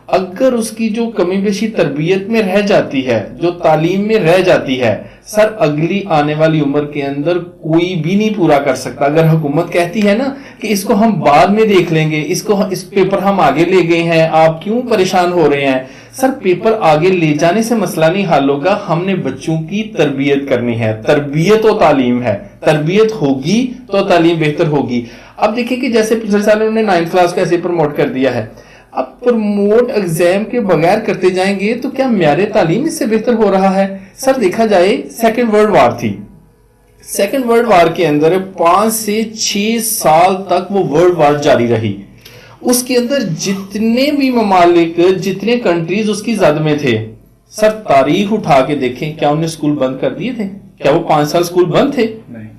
اگر اس کی جو کمی بیشی تربیت میں رہ جاتی ہے, جو تعلیم میں رہ جاتی ہے, سر اگلی آنے والی عمر کے اندر کوئی بھی نہیں پورا کر سکتا. اگر حکومت کہتی ہے نا کہ اس کو ہم بعد میں دیکھ لیں گے, اس پیپر ہم آگے لے گئے ہیں, آپ کیوں پریشان ہو رہے ہیں, سر پیپر آگے لے جانے سے مسئلہ نہیں حل ہوگا. ہم نے بچوں کی تربیت کرنی ہے, تربیت و تعلیم ہے, تربیت ہوگی تو تعلیم بہتر ہوگی. اب دیکھیں کہ جیسے پچھلے سال انہوں نے 9th کلاس کو ایسے پروموٹ کر دیا ہے, اب پروموٹ ایگزام کے بغیر کرتے جائیں گے تو کیا معیار تعلیم اس سے بہتر ہو رہا ہے؟ سر دیکھا جائے سیکنڈ ورلڈ وار تھی, سیکنڈ ورلڈ وار کے اندر 5 سے 6 سال تک وہ ورلڈ وار جاری رہی. اس کے اندر جتنے بھی ممالک, جتنے کنٹریز اس کی زد میں تھے, سر تاریخ اٹھا کے دیکھیں کیا انہیں اسکول بند کر دیے تھے؟ کیا وہ 5 سال اسکول بند تھے؟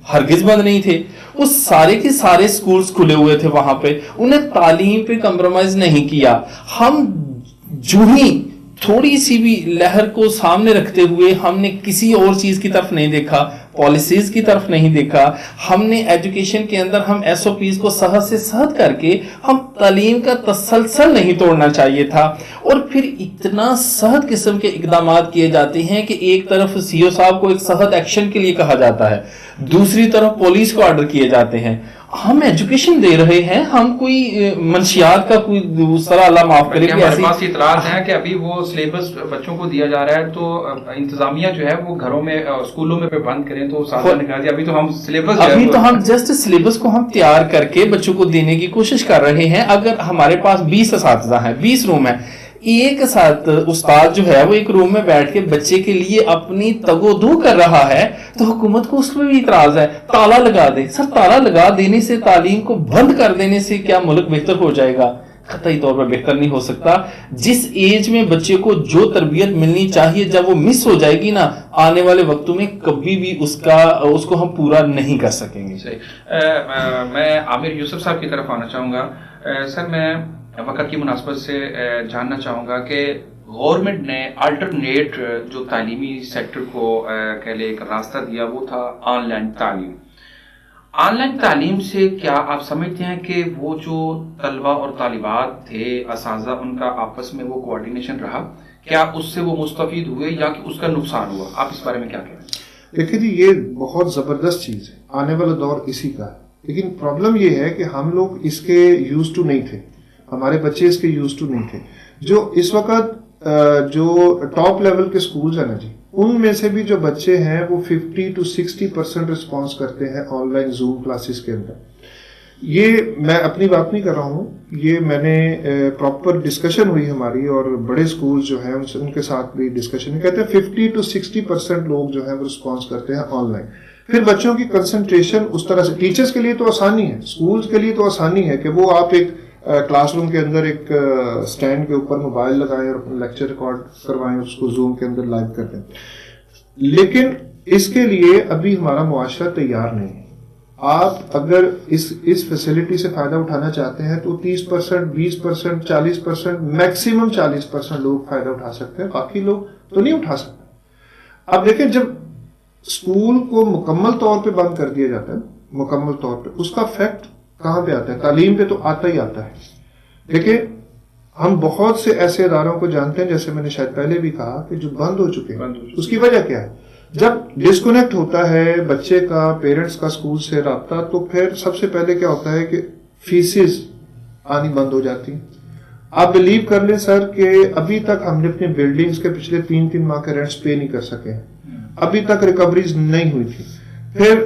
ہرگز بند نہیں تھے. وہ سارے کے سارے اسکولز کھلے ہوئے تھے وہاں پہ, انہیں تعلیم پہ کمپرومائز نہیں کیا. ہم جو ہی تھوڑی سی بھی لہر کو سامنے رکھتے ہوئے ہم نے کسی اور چیز کی طرف نہیں دیکھا, پالیسیز کی طرف نہیں دیکھا. ہم نے ایجوکیشن کے اندر ہم SOPs کو صحت سے صحت کر کے ہم تعلیم کا تسلسل نہیں توڑنا چاہیے تھا. اور پھر اتنا صحت قسم کے اقدامات کیے جاتے ہیں کہ ایک طرف CO صاحب کو ایک صحت ایکشن کے لیے کہا جاتا ہے, دوسری طرف پولیس کو آرڈر کیے جاتے ہیں. ہم ایجوکیشن دے رہے ہیں, ہم کوئی منشیات کا کوئی دوسرا اللہ معاف کرے. ہمارے پاس اطلاعات ہیں کہ ابھی وہ سلیبس بچوں کو دیا جا رہا ہے تو انتظامیہ جو ہے وہ گھروں میں اسکولوں میں بند کریں تو ابھی تو ہم سلیبس جسٹ سلیبس کو ہم تیار کر کے بچوں کو دینے کی کوشش کر رہے ہیں. اگر ہمارے پاس 20 اساتذہ ہیں, 20 روم ہیں, ایک ساتھ استاد جو ہے وہ ایک روم میں بیٹھ کے بچے کے لیے اپنی تگ و دو کر رہا ہے تو حکومت کو اس پہ بھی اعتراض ہے. تالا لگا دے. سر تالا لگا دینے سے, تعلیم کو بند کر دینے سے کیا ملک بہتر ہو جائے گا؟ قطعی طور پر بہتر نہیں ہو سکتا. جس ایج میں بچے کو جو تربیت ملنی چاہیے جب وہ مس ہو جائے گی نا, آنے والے وقتوں میں کبھی بھی اس کو ہم پورا نہیں کر سکیں گے. میں عامر یوسف صاحب کی طرف آنا چاہوں گا. سر میں وقت کی مناسبت سے جاننا چاہوں گا کہ گورنمنٹ نے الٹرنیٹ جو تعلیمی سیکٹر کو کہہ لے ایک راستہ دیا وہ تھا آن لائن تعلیم. آن لائن تعلیم سے کیا آپ سمجھتے ہیں کہ وہ جو طلبہ اور طالبات تھے, اساتذہ, ان کا آپس میں وہ کوآرڈینیشن رہا, کیا اس سے وہ مستفید ہوئے یا کہ اس کا نقصان ہوا؟ آپ اس بارے میں کیا کہیں گے؟ دیکھیں جی, یہ بہت زبردست چیز ہے, آنے والا دور اسی کا ہے, لیکن پرابلم یہ ہے کہ ہم لوگ اس کے یوز ٹو نہیں تھے, ہمارے بچے اس کے یوز ٹو نہیں تھے. جو اس وقت جو ٹاپ لیول کے سکولز ہیں نا جی, ان میں سے بھی جو بچے ہیں وہ 50 to 60% رسپانس کرتے ہیں آن لائن زوم کلاسز کے اندر. یہ میں اپنی بات نہیں کر رہا ہوں, یہ میں نے پراپر ڈسکشن ہوئی ہماری, اور بڑے سکول جو ہیں ان کے ساتھ بھی ڈسکشن, کہتے ہیں 50 to 60% لوگ جو ہیں وہ رسپانس کرتے ہیں آن لائن. پھر بچوں کی کنسنٹریشن اس طرح سے, ٹیچرز کے لیے تو آسانی ہے, سکولز کے لیے تو آسانی ہے کہ وہ آپ ایک کلاس روم کے اندر ایک سٹینڈ کے اوپر موبائل لگائیں اور لیکچر ریکارڈ کروائیں, اس کو زوم کے اندر لائیو کر دیں. لیکن اس کے لیے ابھی ہمارا معاشرہ تیار نہیں ہے. آپ اگر اس فیسلٹی سے فائدہ اٹھانا چاہتے ہیں تو 30%, 20%, 40%, میکسیمم 40% لوگ فائدہ اٹھا سکتے ہیں, باقی لوگ تو نہیں اٹھا سکتے. اب دیکھیں, جب اسکول کو مکمل طور پہ بند کر دیا جاتا ہے, مکمل طور پہ, اس کا افیکٹ کہاں پہ آتا ہے؟ تعلیم پہ تو آتا ہی آتا ہے. دیکھیں, ہم بہت سے ایسے اداروں کو جانتے ہیں, جیسے میں نے شاید پہلے بھی کہا, کہ جو بند ہو چکے ہیں. اس کی وجہ کیا ہے؟ جب ڈسکنیکٹ ہوتا ہے بچے کا, پیرنٹس کا اسکول سے رابطہ, تو پھر سب سے پہلے کیا ہوتا ہے کہ فیسز آنی بند ہو جاتی ہیں. آپ بلیو کر لیں سر کہ ابھی تک ہم نے اپنی بلڈنگز کے پچھلے 3 ماہ کے رینٹس پے نہیں کر سکے, ابھی تک ریکوریز نہیں ہوئی تھی. پھر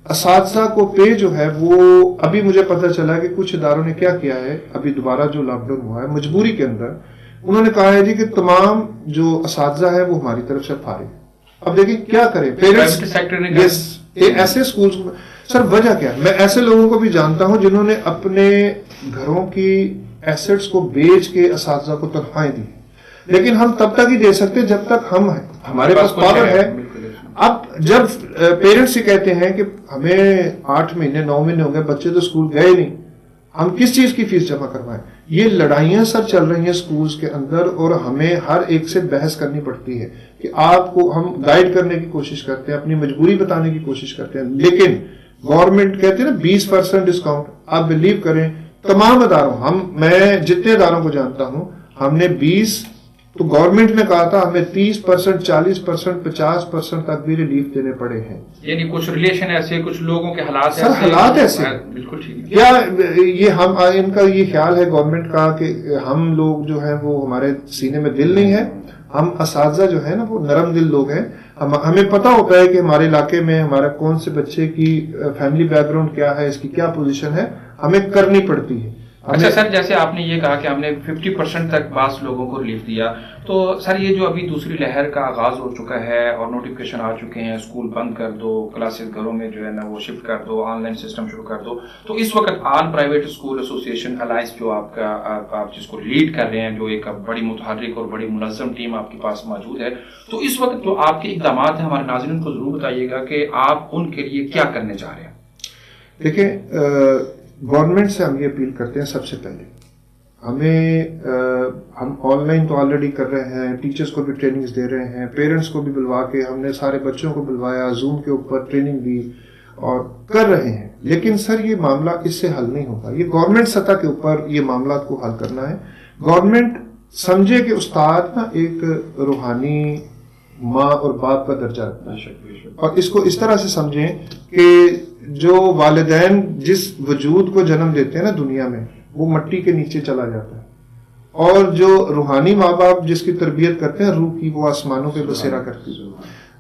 اساتذہ کو پے جو ہے وہ, ابھی مجھے پتہ چلا کہ کچھ اداروں نے کیا کیا ہے, ابھی دوبارہ جو لاک ڈاؤن ہوا ہے مجبوری کے اندر, انہوں نے کہا ہے جی کہ تمام جو اساتذہ ہے وہ ہماری طرف سے فارغ. اب دیکھیں کیا کریں پیرنٹس, ایسے سکولز. سر وجہ کیا ہے؟ میں ایسے لوگوں کو بھی جانتا ہوں جنہوں نے اپنے گھروں کی ایسٹس کو بیچ کے اساتذہ کو تنخواہیں دی, لیکن ہم تب تک ہی دے سکتے جب تک ہم ہیں, ہمارے پاس پاور ہے. اب جب پیرنٹس یہ کہتے ہیں کہ ہمیں 8 مہینے 9 مہینے ہو گئے, بچے تو اسکول گئے نہیں, ہم کس چیز کی فیس جمع کروائیں؟ یہ لڑائیاں سر چل رہی ہیں اسکولز کے اندر, اور ہمیں ہر ایک سے بحث کرنی پڑتی ہے کہ آپ کو ہم گائیڈ کرنے کی کوشش کرتے ہیں, اپنی مجبوری بتانے کی کوشش کرتے ہیں, لیکن گورنمنٹ کہتے ہیں نا 20% ڈسکاؤنٹ. آپ بلیو کریں تمام اداروں, میں جتنے اداروں کو جانتا ہوں, ہم نے 20, تو گورنمنٹ نے کہا تھا ہمیں 30%, 40%, 50% تک بھی ریلیف دینے پڑے ہیں. یعنی کچھ ریلیشن ایسے, کچھ لوگوں کے حالات سر, حالات ایسے. بالکل ٹھیک. کیا یہ ان کا یہ خیال ہے گورنمنٹ کا کہ ہم لوگ جو ہیں وہ, ہمارے سینے میں دل نہیں ہے, ہم اساتذہ جو ہے نا وہ نرم دل لوگ ہیں, ہمیں پتا ہوتا ہے کہ ہمارے علاقے میں ہمارا کون سے بچے کی فیملی بیک گراؤنڈ کیا ہے, اس کی کیا پوزیشن ہے, ہمیں کرنی پڑتی ہے. اچھا سر, جیسے آپ نے یہ کہا کہ ہم نے 50% تک بعض لوگوں کو ریلیف دیا, تو سر یہ جو ابھی دوسری لہر کا آغاز ہو چکا ہے اور نوٹیفکیشن آ چکے ہیں, اسکول بند کر دو, کلاسز گھروں میں جو ہے نا وہ شفٹ کر دو, آن لائن سسٹم شروع کر دو, تو اس وقت آل پرائیویٹ اسکول ایسوسی ایشن الائنس جو آپ کا, آپ جس کو لیڈ کر رہے ہیں, جو ایک بڑی متحرک اور بڑی منظم ٹیم آپ کے پاس موجود ہے, تو اس وقت جو آپ کے اقدامات ہیں ہمارے ناظرین کو ضرور بتائیے گا کہ آپ ان کے لیے کیا کرنے چاہ رہے ہیں. دیکھیں, گورنمنٹ سے ہم یہ اپیل کرتے ہیں, سب سے پہلے ہم آن لائن تو آلریڈی کر رہے ہیں, ٹیچرز کو بھی ٹریننگز دے رہے ہیں, پیرنٹس کو بھی بلوا کے ہم نے سارے بچوں کو بلوایا, زوم کے اوپر ٹریننگ دی اور کر رہے ہیں, لیکن سر یہ معاملہ اس سے حل نہیں ہوگا. یہ گورنمنٹ سطح کے اوپر یہ معاملات کو حل کرنا ہے. گورنمنٹ سمجھے کہ استاد نا ایک روحانی ماں اور باپ کا درجہ رکھتا ہے, اور اس کو اس طرح سے سمجھیں کہ جو والدین جس وجود کو جنم دیتے ہیں نا دنیا میں, وہ مٹی کے نیچے چلا جاتا ہے, اور جو روحانی ماں باپ جس کی تربیت کرتے ہیں روح کی, وہ آسمانوں پہ بسیرا کرتی ہے.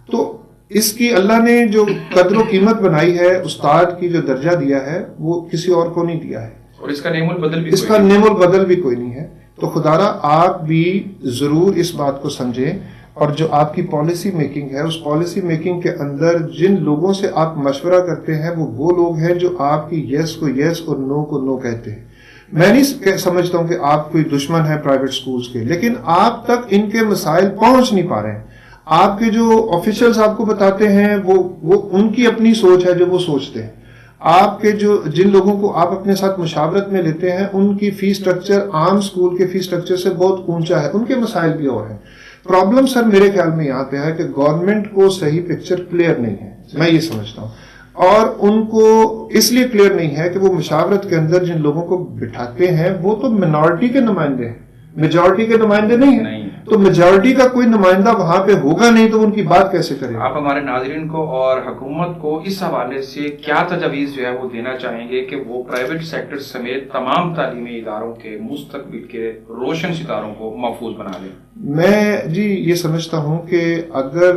تو اس کی اللہ نے جو قدر و قیمت بنائی ہے, استاد کی جو درجہ دیا ہے, وہ کسی اور کو نہیں دیا ہے, اور اس کا نیم البدل بھی کوئی نہیں ہے. تو خدارا آپ بھی ضرور اس بات کو سمجھیں، اور جو آپ کی پالیسی میکنگ ہے اس پالیسی میکنگ کے اندر جن لوگوں سے آپ مشورہ کرتے ہیں وہ لوگ ہیں جو آپ کی یس کو یس اور نو کو نو کہتے ہیں. میں نہیں سمجھتا ہوں کہ آپ کوئی دشمن ہے پرائیویٹ سکولز کے، لیکن آپ تک ان کے مسائل پہنچ نہیں پا رہے ہیں. آپ کے جو آفیشلز آپ کو بتاتے ہیں وہ ان کی اپنی سوچ ہے جو وہ سوچتے ہیں. آپ کے جن لوگوں کو آپ اپنے ساتھ مشاورت میں لیتے ہیں ان کی فی سٹرکچر عام سکول کے فی سٹرکچر سے بہت اونچا ہے، ان کے مسائل بھی اور ہیں. پرابلم سر میرے خیال میں یہاں پہ ہے کہ گورنمنٹ کو صحیح پکچر کلیئر نہیں ہے، میں یہ سمجھتا ہوں. اور ان کو اس لیے کلیئر نہیں ہے کہ وہ مشاورت کے اندر جن لوگوں کو بٹھاتے ہیں وہ تو منارٹی کے نمائندے ہیں، میجورٹی کے نمائندے نہیں ہیں. تو میجورٹی کا کوئی نمائندہ وہاں پہ ہوگا نہیں تو ان کی بات کیسے کریں؟ آپ ہمارے ناظرین کو اور حکومت کو اس حوالے سے کیا تجاویز جو ہے وہ دینا چاہیں گے کہ وہ پرائیویٹ سیکٹر سمیت تمام تعلیمی اداروں کے مستقبل کے روشن ستاروں کو محفوظ بنا لیں؟ میں یہ سمجھتا ہوں کہ اگر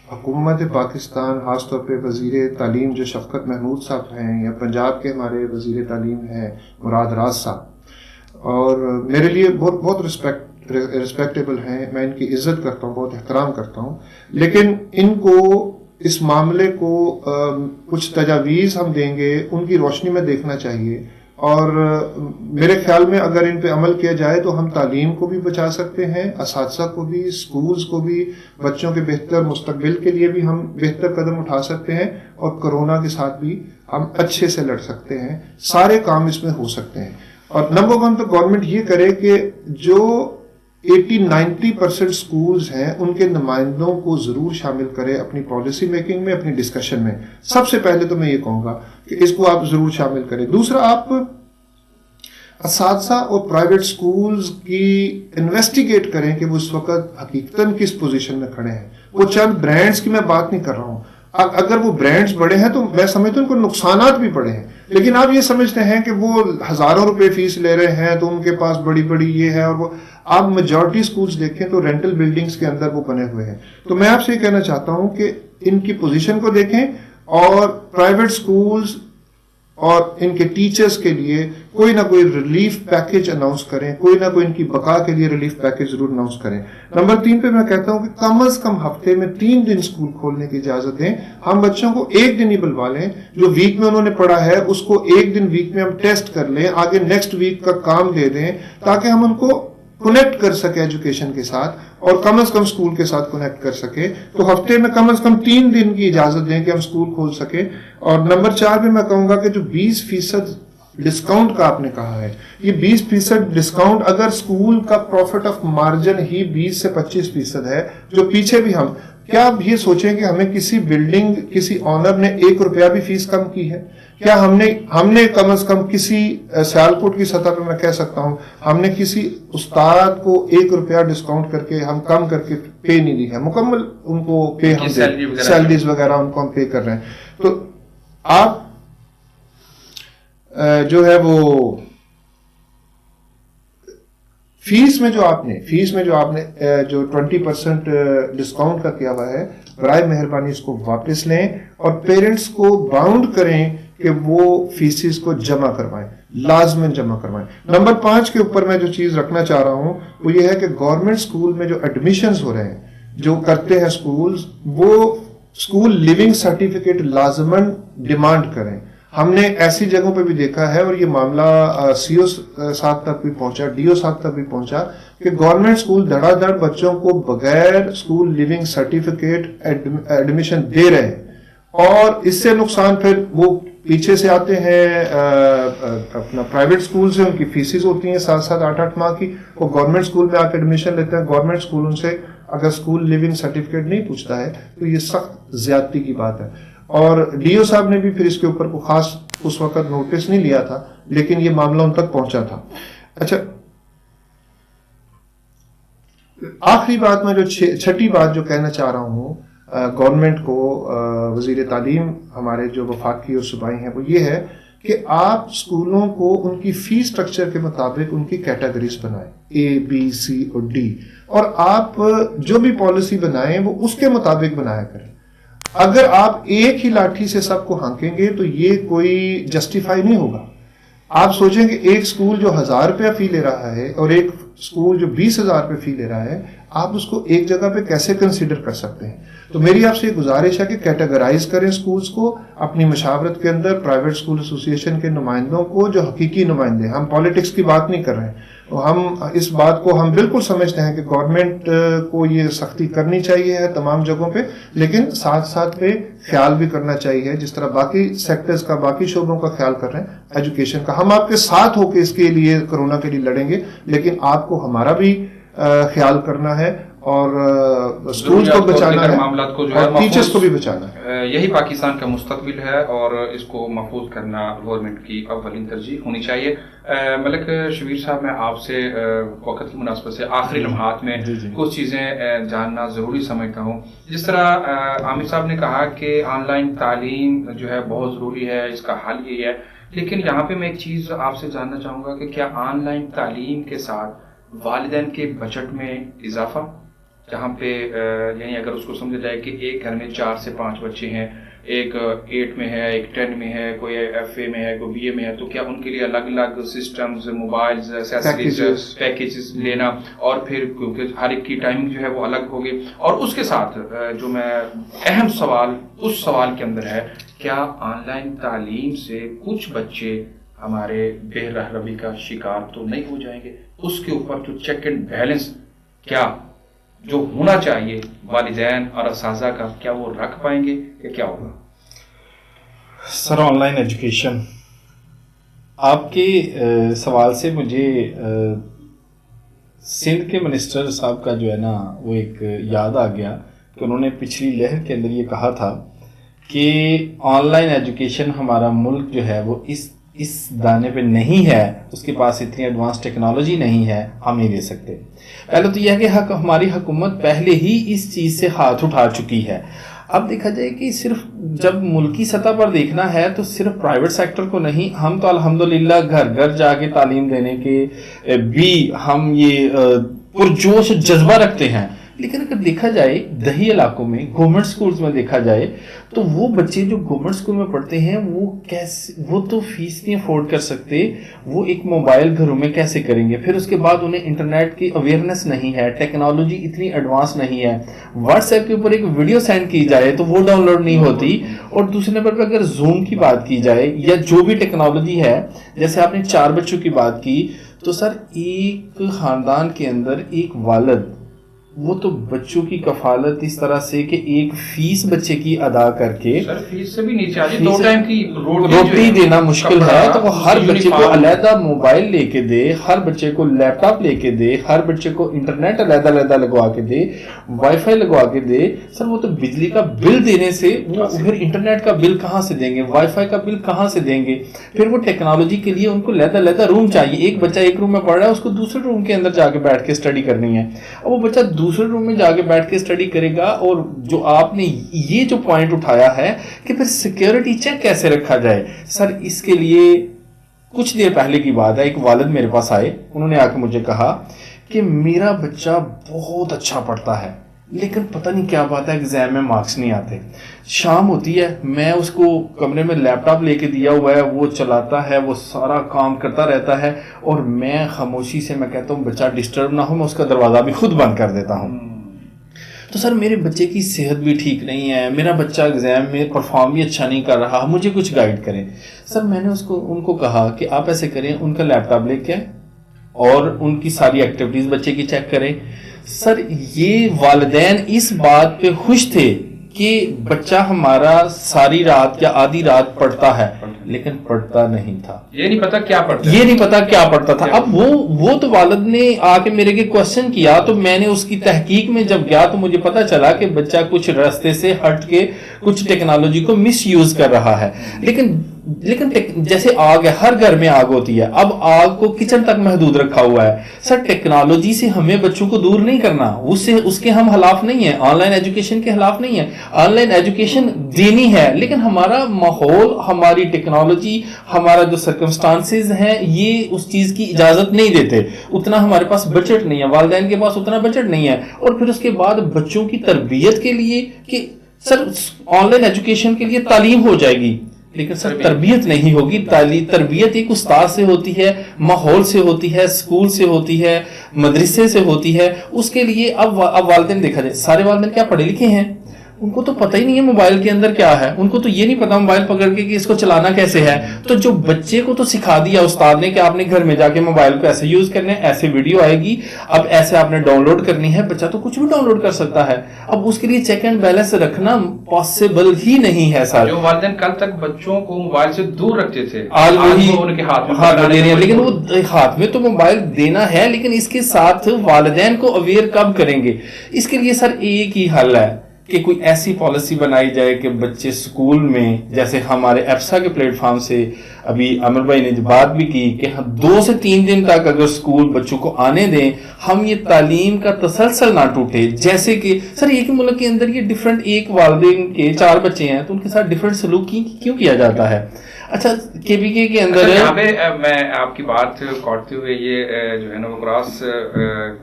حکومت پاکستان خاص طور پہ وزیر تعلیم جو شفقت محمود صاحب ہیں، یا پنجاب کے ہمارے وزیر تعلیم ہیں مراد راز صاحب، اور میرے لیے بہت ریسپیکٹیبل ہیں، میں ان کی عزت کرتا ہوں، بہت احترام کرتا ہوں، لیکن ان کو اس معاملے کو کچھ تجاویز ہم دیں گے ان کی روشنی میں دیکھنا چاہیے. اور میرے خیال میں اگر ان پہ عمل کیا جائے تو ہم تعلیم کو بھی بچا سکتے ہیں، اساتذہ کو بھی، اسکولز کو بھی، بچوں کے بہتر مستقبل کے لیے بھی ہم بہتر قدم اٹھا سکتے ہیں، اور کرونا کے ساتھ بھی ہم اچھے سے لڑ سکتے ہیں. سارے کام اس میں ہو سکتے ہیں. اور نمبر 1 تو گورنمنٹ یہ کرے کہ جو 80-90% سکولز ہیں ان کے نمائندوں کو ضرور شامل کرے اپنی پالیسی میکنگ میں، اپنی ڈسکشن میں. سب سے پہلے تو میں یہ کہوں گا کہ اس کو آپ ضرور شامل کریں. دوسرا، آپ اساتذہ اور پرائیویٹ سکولز کی انویسٹیگیٹ کریں کہ وہ اس وقت حقیقتاً کس پوزیشن میں کھڑے ہیں. وہ چند برانڈز کی میں بات نہیں کر رہا ہوں، اگر وہ برانڈز بڑے ہیں تو میں سمجھتا ہوں ان کو نقصانات بھی بڑے ہیں، لیکن آپ یہ سمجھتے ہیں کہ وہ ہزاروں روپے فیس لے رہے ہیں تو ان کے پاس بڑی یہ ہے. اور وہ آپ میجورٹی سکولز دیکھیں تو رینٹل بلڈنگز کے اندر وہ بنے ہوئے ہیں. تو میں آپ سے یہ کہنا چاہتا ہوں کہ ان کی پوزیشن کو دیکھیں، اور پرائیویٹ سکولز اور ان کے ٹیچرز کے لیے کوئی نہ کوئی ریلیف پیکج اناؤنس کریں، کوئی نہ کوئی ان کی بقا کے لیے ریلیف پیکج ضرور اناؤنس کریں. نمبر 3 پہ میں کہتا ہوں کہ کم از کم ہفتے میں 3 دن سکول کھولنے کی اجازت دیں. ہم بچوں کو 1 دن ہی بلوا لیں، جو ویک میں انہوں نے پڑھا ہے اس کو 1 دن ویک میں ہم ٹیسٹ کر لیں، آگے نیکسٹ ویک کا کام دے دیں تاکہ ہم ان کو کنیکٹ کر سکے ایجوکیشن کے ساتھ، اور کم از کم سکول کے ساتھ کنیکٹ کر سکے. تو ہفتے میں کم از کم 3 دن کی اجازت دیں کہ ہم سکول کھول سکیں. اور نمبر 4 پہ میں کہوں گا کہ جو 20% ڈسکاؤنٹ کا آپ نے کہا ہے، یہ 20% ڈسکاؤنٹ اگر سکول کا پروفٹ آف مارجن ہی 20 سے 25% ہے، جو پیچھے بھی ہم کیا آپ یہ سوچیں کہ ہمیں کسی بلڈنگ کسی آنر نے 1 روپیہ بھی فیس کم کی ہے؟ کیا ہم نے کم از کم کسی سیالکوٹ کی سطح پہ میں کہہ سکتا ہوں ہم نے کسی استاد کو 1 روپیہ ڈسکاؤنٹ کر کے ہم کم کر کے پے نہیں دی ہے؟ مکمل ان کو پے ہم سیلریز وغیرہ ان کو ہم پے کر رہے ہیں. تو آپ جو ہے وہ فیس میں جو آپ نے جو 20% ڈسکاؤنٹ کا کیا ہوا ہے، برائے مہربانی اس کو واپس لیں اور پیرنٹس کو باؤنڈ کریں کہ وہ فیسز کو جمع کروائیں، لازماً جمع کروائیں. نمبر 5 کے اوپر میں جو چیز رکھنا چاہ رہا ہوں وہ یہ ہے کہ گورنمنٹ سکول میں جو ایڈمیشنز ہو رہے ہیں، جو کرتے ہیں سکولز، وہ سکول لیونگ سرٹیفکیٹ لازماً ڈیمانڈ کریں. ہم نے ایسی جگہوں پہ بھی دیکھا ہے، اور یہ معاملہ سی او صاحب تک بھی پہنچا، ڈی او صاحب تک بھی پہنچا، کہ گورنمنٹ سکول دھڑا دھڑ بچوں کو بغیر سکول لیونگ سرٹیفکیٹ ایڈمیشن دے رہے ہیں. اور اس سے نقصان پھر وہ پیچھے سے آتے ہیں اپنا پرائیویٹ سکول سے، ان کی فیسز ہوتی ہیں 7-7 8-8 ماہ کی، وہ گورنمنٹ سکول میں آ کے ایڈمیشن لیتے ہیں. گورنمنٹ سکول ان سے اگر سکول لیونگ سرٹیفکیٹ نہیں پوچھتا ہے تو یہ سخت زیادتی کی بات ہے. اور ڈی او صاحب نے بھی پھر اس کے اوپر کو خاص اس وقت نوٹس نہیں لیا تھا، لیکن یہ معاملہ ان تک پہنچا تھا. اچھا، آخری بات میں جو چھٹی بات جو کہنا چاہ رہا ہوں گورنمنٹ کو، وزیر تعلیم ہمارے جو وفاقی اور صوبائی ہیں، وہ یہ ہے کہ آپ سکولوں کو ان کی فی سٹرکچر کے مطابق ان کی کیٹیگریز بنائیں، A B C اور D، اور آپ جو بھی پالیسی بنائیں وہ اس کے مطابق بنایا کریں. اگر آپ ایک ہی لاٹھی سے سب کو ہانکیں گے تو یہ کوئی جسٹیفائی نہیں ہوگا. آپ سوچیں کہ ایک اسکول جو 1000 روپیہ فی لے رہا ہے اور ایک اسکول جو 20,000 روپے فی لے رہا ہے، آپ اس کو ایک جگہ پہ کیسے کنسیڈر کر سکتے ہیں؟ تو میری آپ سے یہ گزارش ہے کہ کیٹیگرائز کریں اسکولز کو اپنی مشاورت کے اندر، پرائیویٹ اسکول ایسوسیشن کے نمائندوں کو جو حقیقی نمائندے، ہم پالیٹکس کی بات نہیں کر رہے ہیں، ہم اس بات کو ہم بالکل سمجھتے ہیں کہ گورنمنٹ کو یہ سختی کرنی چاہیے ہے تمام جگہوں پہ، لیکن ساتھ ساتھ پہ خیال بھی کرنا چاہیے جس طرح باقی سیکٹرز کا، باقی شعبوں کا خیال کر رہے ہیں، ایجوکیشن کا ہم آپ کے ساتھ ہو کے اس کے لیے، کرونا کے لیے لڑیں گے، لیکن آپ کو ہمارا بھی خیال کرنا ہے اور اسکول کو بچانا ہے اور ٹیچرز کو بھی بچانا ہے۔ یہی پاکستان کا مستقبل ہے اور اس کو محفوظ کرنا گورنمنٹ کی اولین ترجیح ہونی چاہیے۔ ملک شبیر صاحب، میں آپ سے وقت کی مناسبت سے آخری لمحات میں کچھ چیزیں جاننا ضروری سمجھتا ہوں۔ جس طرح عامر صاحب نے کہا کہ آن لائن تعلیم جو ہے بہت ضروری ہے، اس کا حل یہی ہے، لیکن یہاں پہ میں ایک چیز آپ سے جاننا چاہوں گا کہ کیا آن لائن تعلیم کے ساتھ والدین کے بجٹ میں اضافہ، جہاں پہ یعنی اگر اس کو سمجھا جائے کہ ایک گھر میں 4 سے 5 بچے ہیں، ایک 8 میں ہے، ایک 10 میں ہے، کوئی FA میں ہے، کوئی BA میں ہے، تو کیا ان کے لیے الگ الگ سسٹمز، موبائلز، ایسیسریز، پیکیجز لینا، اور پھر کیونکہ ہر ایک کی ٹائمنگ جو ہے وہ الگ ہوگی، اور اس کے ساتھ جو میں اہم سوال اس سوال کے اندر ہے، کیا آن لائن تعلیم سے کچھ بچے ہمارے بے رہروی کا شکار تو نہیں ہو جائیں گے؟ اس کے اوپر جو چیک اینڈ بیلنس کیا جو ہونا چاہیے والدین اور اساتذہ کا، کیا وہ رکھ پائیں گے کہ کیا ہوگا؟ سر، آن لائن ایجوکیشن، آپ کے سوال سے مجھے سندھ کے منسٹر صاحب کا جو ہے نا وہ ایک یاد آ گیا کہ انہوں نے پچھلی لہر کے اندر یہ کہا تھا کہ آن لائن ایجوکیشن ہمارا ملک جو ہے وہ اس دانے پہ نہیں ہے، اس کے پاس اتنی ایڈوانس ٹیکنالوجی نہیں ہے، ہم نہیں دے سکتے۔ پہلے تو یہ ہے کہ ہماری حکومت پہلے ہی اس چیز سے ہاتھ اٹھا چکی ہے۔ اب دیکھا جائے کہ صرف جب ملکی سطح پر دیکھنا ہے تو صرف پرائیویٹ سیکٹر کو نہیں، ہم تو الحمدللہ گھر گھر جا کے تعلیم دینے کے بھی ہم یہ پرجوش جذبہ رکھتے ہیں، لیکن اگر دیکھا جائے دیہی علاقوں میں، گورنمنٹ سکولز میں دیکھا جائے تو وہ بچے جو گورنمنٹ سکول میں پڑھتے ہیں وہ تو فیس نہیں افورڈ کر سکتے، وہ ایک موبائل گھروں میں کیسے کریں گے؟ پھر اس کے بعد انہیں انٹرنیٹ کی اویئرنیس نہیں ہے، ٹیکنالوجی اتنی ایڈوانس نہیں ہے، واٹس ایپ کے اوپر ایک ویڈیو سینڈ کی جائے تو وہ ڈاؤن لوڈ نہیں ہوتی، اور دوسرے نمبر پہ اگر زوم کی بات کی جائے یا جو بھی ٹیکنالوجی ہے، جیسے آپ نے 4 بچوں کی بات کی، تو سر ایک خاندان کے اندر ایک والد وہ تو بچوں کی کفالت اس طرح سے کہ ایک فیس بچے کی ادا کر کے، سر فیس سے بھی نیچے آ جائے، 2 ٹائم کی روٹی دینا مشکل ہے، تو وہ ہر بچے کو علیحدہ موبائل لے کے دے، ہر بچے کو لیپ ٹاپ لے کے دے، ہر بچے کو انٹرنیٹ علیحدہ علیحدہ لگوا کے دے، وائی فائی لگوا کے دے۔ سر وہ تو بجلی کا بل دینے سے، وہ پھر انٹرنیٹ کا بل کہاں سے دیں گے، وائی فائی کا بل کہاں سے دیں گے؟ پھر وہ ٹیکنالوجی کے لیے ان کو علیحدہ علیحدہ روم چاہیے، ایک بچہ ایک روم میں پڑھ رہا ہے، اس کو دوسرے روم کے اندر جا کے بیٹھ کے اسٹڈی کرنی ہے، اور وہ بچہ دوسرے روم میں جا کے بیٹھ کے اسٹڈی کرے گا۔ اور جو آپ نے یہ جو پوائنٹ اٹھایا ہے کہ پھر سیکیورٹی چیک کیسے رکھا جائے، سر اس کے لیے کچھ دیر پہلے کی بات ہے، ایک والد میرے پاس آئے، انہوں نے آ کے مجھے کہا کہ میرا بچہ بہت اچھا پڑھتا ہے لیکن پتہ نہیں کیا بات ہے ایگزام میں مارکس نہیں آتے۔ شام ہوتی ہے، میں اس کو کمرے میں لیپ ٹاپ لے کے دیا ہوا ہے، وہ چلاتا ہے، وہ سارا کام کرتا رہتا ہے، اور میں خاموشی سے میں کہتا ہوں بچہ ڈسٹرب نہ ہو، میں اس کا دروازہ بھی خود بند کر دیتا ہوں۔ تو سر میرے بچے کی صحت بھی ٹھیک نہیں ہے، میرا بچہ ایگزام میں پرفارم بھی اچھا نہیں کر رہا، مجھے کچھ گائیڈ کریں۔ سر میں نے ان کو کہا کہ آپ ایسے کریں، ان کا لیپ ٹاپ لے کے آئیں اور ان کی ساری ایکٹیویٹیز بچے کی چیک کریں۔ سر یہ والدین اس بات پہ خوش تھے کہ بچہ ہمارا ساری رات یا آدھی رات پڑھتا ہے، لیکن پڑھتا نہیں تھا، یہ نہیں پتا کیا پڑھتا تھا۔ اب وہ تو والد نے آ کے میرے کے کوشچن کیا، تو میں نے اس کی تحقیق میں جب گیا تو مجھے پتا چلا کہ بچہ کچھ راستے سے ہٹ کے کچھ ٹیکنالوجی کو مس یوز کر رہا ہے۔ لیکن جیسے آگ ہے، ہر گھر میں آگ ہوتی ہے، اب آگ کو کچن تک محدود رکھا ہوا ہے۔ سر ٹیکنالوجی سے ہمیں بچوں کو دور نہیں کرنا، اس کے ہم خلاف نہیں ہیں، آن لائن ایجوکیشن کے خلاف نہیں ہیں، آن لائن ایجوکیشن دینی ہے، لیکن ہمارا ماحول، ہماری ٹیکنالوجی، ہمارا جو سرکمسٹانسز ہیں یہ اس چیز کی اجازت نہیں دیتے، اتنا ہمارے پاس بجٹ نہیں ہے، والدین کے پاس اتنا بجٹ نہیں ہے۔ اور پھر اس کے بعد بچوں کی تربیت کے لیے کہ سر آن لائن ایجوکیشن کے لیے تعلیم ہو جائے گی، لیکن سر تربیت نہیں ہوگی. تربیت ایک استاد سے ہوتی ہے, ماحول سے ہوتی ہے, اسکول سے ہوتی ہے, مدرسے سے ہوتی ہے. اس کے لیے اب والدین دیکھا جائے, سارے والدین کیا پڑھے لکھے ہیں؟ ان کو تو پتہ ہی نہیں ہے موبائل کے اندر کیا ہے, ان کو تو یہ نہیں پتا موبائل پکڑ کے کہ اس کو چلانا کیسے ہے. تو جو بچے کو تو سکھا دیا استاد نے کہ آپ نے گھر میں جا کے موبائل کو ایسے یوز کرنا ہے, ایسے ویڈیو آئے گی, اب ایسے آپ نے ڈاؤن لوڈ کرنی ہے. بچہ تو کچھ بھی ڈاؤن لوڈ کر سکتا ہے. اب اس کے لیے چیک اینڈ بیلنس رکھنا پاسبل ہی نہیں ہے سر. جو والدین کل تک بچوں کو موبائل سے دور رکھتے تھے, آج وہی ان کے ہاتھ میں دے رہے ہیں. لیکن وہ ہاتھ میں تو موبائل دینا ہے, لیکن اس کے ساتھ والدین کو اویئر کب کریں گے؟ اس کے لیے سر ایک ہی حل ہے کہ کوئی ایسی پالیسی بنائی جائے کہ بچے سکول میں, جیسے ہمارے ایپسا کے پلیٹ فارم سے ابھی عامر بھائی نے بات بھی کی کہ 2 سے 3 دن تک اگر سکول بچوں کو آنے دیں, ہم یہ تعلیم کا تسلسل نہ ٹوٹے. جیسے کہ سر ایک ہی ملک کے اندر یہ ڈیفرنٹ, ایک والدین کے 4 بچے ہیں تو ان کے ساتھ ڈیفرنٹ سلوک کیوں کیا جاتا ہے؟ اچھا کے پی کے اندر یہاں پہ میں آپ کی بات کاٹتے ہوئے یہ جو ہے نا وہ کراس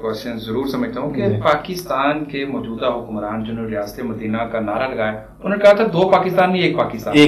کوشچن ضرور سمجھتا ہوں کہ پاکستان کے موجودہ حکمران جنہوں نے ریاست مدینہ کا نعرہ لگایا, انہوں نے کہا تھا 2 پاکستان نہیں, ایک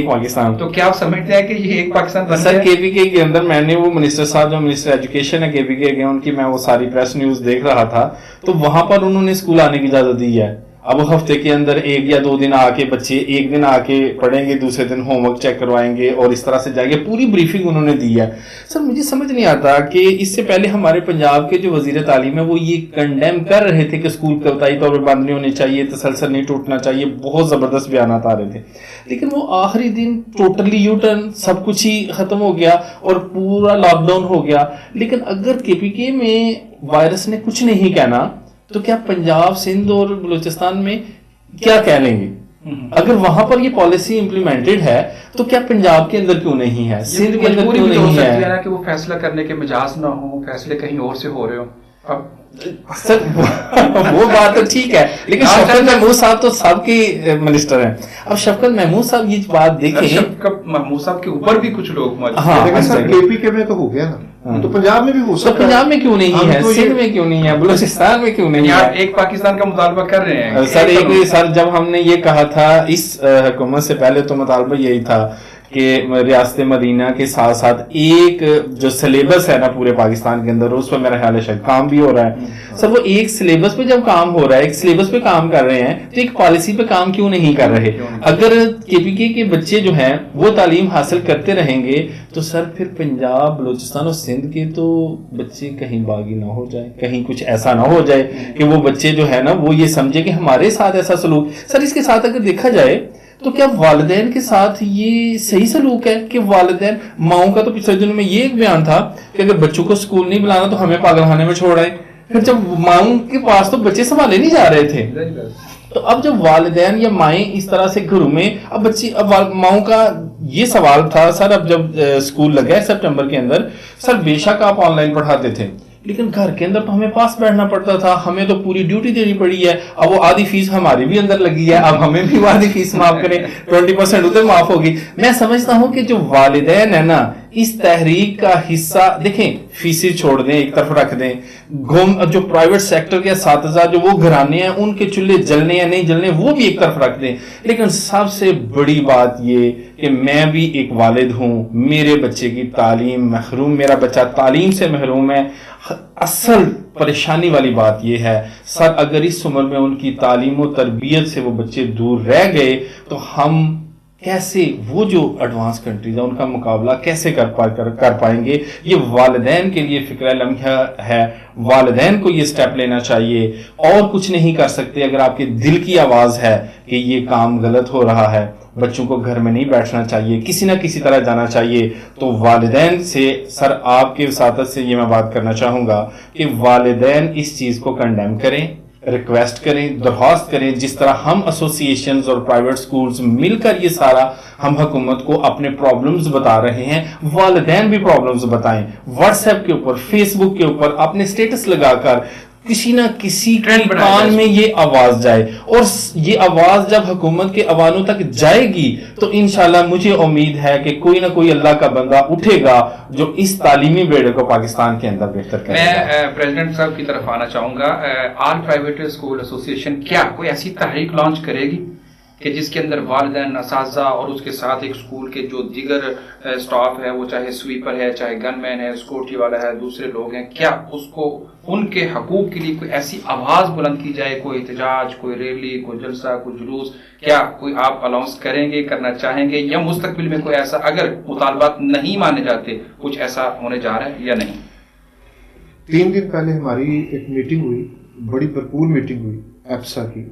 پاکستان. تو کیا آپ سمجھتے ہیں کہ یہ ایک پاکستان؟ سر کے پی کے اندر میں نے وہ منسٹر صاحب جو منسٹر ایجوکیشن ہے کے پی کے ان کی میں وہ ساری پریس نیوز دیکھ رہا تھا, تو وہاں پر انہوں نے اسکول آنے کی اجازت دی ہے. اب ہفتے کے اندر 1 یا 2 دن آ کے بچے ایک دن آ کے پڑھیں گے, دوسرے دن ہوم ورک چیک کروائیں گے اور اس طرح سے جائیں گے. پوری بریفنگ انہوں نے دی ہے. سر مجھے سمجھ نہیں آتا کہ اس سے پہلے ہمارے پنجاب کے جو وزیر تعلیم ہے وہ یہ کنڈیم کر رہے تھے کہ اسکول قطعی طور پر بند نہیں ہونے چاہیے, تسلسل نہیں ٹوٹنا چاہیے, بہت زبردست بیانات آ رہے تھے. لیکن وہ آخری دن ٹوٹلی یو ٹرن, سب کچھ ہی ختم ہو گیا اور پورا لاک ڈاؤن ہو گیا. لیکن اگر کے پی کے میں وائرس نے کچھ نہیں کہنا تو کیا پنجاب, سندھ اور بلوچستان میں کیا کہہ لیں گے؟ اگر وہاں پر یہ پالیسی امپلیمنٹڈ ہے تو کیا پنجاب کے اندر کیوں نہیں ہے, سندھ کے اندر کیوں نہیں ہے؟ کہ وہ فیصلہ کرنے کے مجاز نہ ہو, فیصلے کہیں اور سے ہو رہے ہو. اب سر وہ بات تو ٹھیک ہے, لیکن شفقت محمود صاحب تو سب کے منسٹر ہیں. اب شفقت محمود صاحب یہ بات دیکھیں, شفقت محمود صاحب کے اوپر بھی کچھ لوگ کے پی کے میں تو ہو گیا نا, تو پنجاب میں بھی ہو سکتا ہے. پنجاب میں کیوں نہیں ہے, سندھ میں کیوں نہیں ہے, بلوچستان میں کیوں نہیں ہے؟ ایک پاکستان کا مطالبہ کر رہے ہیں سر جب ہم نے یہ کہا تھا اس حکومت سے پہلے تو مطالبہ یہی تھا کہ ریاست مدینہ کے ساتھ ساتھ ایک جو سلیبس ہے نا پورے پاکستان کے اندر, اس پر میرا خیال ہے شاید کام بھی ہو رہا ہے. سر وہ ایک سلیبس پہ جب کام ہو رہا ہے, ایک سلیبس پہ کام کر رہے ہیں, تو ایک پالیسی پہ کام کیوں نہیں کر رہے؟ اگر کے پی کے بچے جو ہیں وہ تعلیم حاصل کرتے رہیں گے تو سر پھر پنجاب, بلوچستان اور سندھ کے تو بچے کہیں باغی نہ ہو جائے, کہیں کچھ ایسا نہ ہو جائے کہ وہ بچے جو ہے نا وہ یہ سمجھے کہ ہمارے ساتھ ایسا سلوک. سر اس کے ساتھ اگر دیکھا جائے تو کیا والدین کے ساتھ یہ صحیح سلوک ہے کہ والدین, ماؤں کا تو پچھلے دنوں میں یہ ایک بیان تھا کہ اگر بچوں کو سکول نہیں بلانا تو ہمیں پاگل خانے میں چھوڑ آئے. پھر جب ماؤں کے پاس تو بچے سنبھالے نہیں جا رہے تھے, تو اب جب والدین یا مائیں اس طرح سے گھروں میں, اب بچی, اب ماؤں کا یہ سوال تھا سر, اب جب سکول لگا ہے سپٹمبر کے اندر, سر بے شک آپ آن لائن پڑھاتے تھے, لیکن گھر کے اندر تو ہمیں پاس بیٹھنا پڑتا تھا, ہمیں تو پوری ڈیوٹی دینی پڑی ہے. اب وہ آدھی فیس ہماری بھی اندر لگی ہے, اب ہمیں بھی آدھی فیس معاف کریں, 20% ادھر معاف ہوگی. میں سمجھتا ہوں کہ جو والدین ہیں نا اس تحریک کا حصہ, دیکھیں فیسیں چھوڑ دیں, ایک طرف رکھ دیں, جو پرائیویٹ سیکٹر کے اساتذہ جو وہ گھرانے ہیں ان کے چولہے جلنے یا نہیں جلنے وہ بھی ایک طرف رکھ دیں. لیکن سب سے بڑی بات یہ کہ میں بھی ایک والد ہوں, میرے بچے کی تعلیم محروم, میرا بچہ تعلیم سے محروم ہے. اصل پریشانی والی بات یہ ہے سر, اگر اس عمر میں ان کی تعلیم و تربیت سے وہ بچے دور رہ گئے تو ہم کیسے وہ جو ایڈوانس کنٹریز ہیں ان کا مقابلہ کیسے کر پائیں گے؟ یہ والدین کے لیے فکر لمحہ ہے, والدین کو یہ سٹیپ لینا چاہیے. اور کچھ نہیں کر سکتے. اگر آپ کے دل کی آواز ہے کہ یہ کام غلط ہو رہا ہے, بچوں کو گھر میں نہیں بیٹھنا چاہیے, کسی نہ کسی طرح جانا چاہیے, تو والدین سے سر آپ کے وساطت سے یہ میں بات کرنا چاہوں گا کہ والدین اس چیز کو کنڈیم کریں, ریکویسٹ کریں, درخواست کریں. جس طرح ہم ایسوسیشنز اور پرائیویٹ سکولز مل کر یہ سارا ہم حکومت کو اپنے پرابلمز بتا رہے ہیں, والدین بھی پرابلمز بتائیں. واٹس ایپ کے اوپر, فیس بک کے اوپر اپنے سٹیٹس لگا کر کسی نہ کسی کان میں یہ آواز جائے, اور یہ آواز جب حکومت کے عوانوں تک جائے گی تو انشاءاللہ مجھے امید ہے کہ کوئی نہ کوئی اللہ کا بندہ اٹھے گا جو اس تعلیمی بیڑے کو پاکستان کے اندر بہتر کرے گا. میں پریزیڈنٹ صاحب کی طرف آنا چاہوں گا. آل پرائیویٹ اسکول ایسوسی ایشن کیا کوئی ایسی تحریک لانچ کرے گی کہ جس کے اندر والدین، اساتذہ اور اس کے ساتھ ایک اسکول کے جو دیگر اسٹاف ہے، وہ چاہے سویپر ہے، چاہے گن مین ہے، سیکورٹی والا ہے، دوسرے لوگ ہیں، کیا اس کو ان کے حقوق کے لیے کوئی ایسی آواز بلند کی جائے، کوئی احتجاج، کوئی ریلی، کوئی جلسہ، کوئی جلوس، کیا کوئی آپ الاؤنس کریں گے، کرنا چاہیں گے، یا مستقبل میں کوئی ایسا اگر مطالبات نہیں مانے جاتے کچھ ایسا ہونے جا رہا ہے یا نہیں؟ 3 دن پہلے ہماری ایک میٹنگ ہوئی، بڑی بھرپور میٹنگ ہوئی ایپسا کی،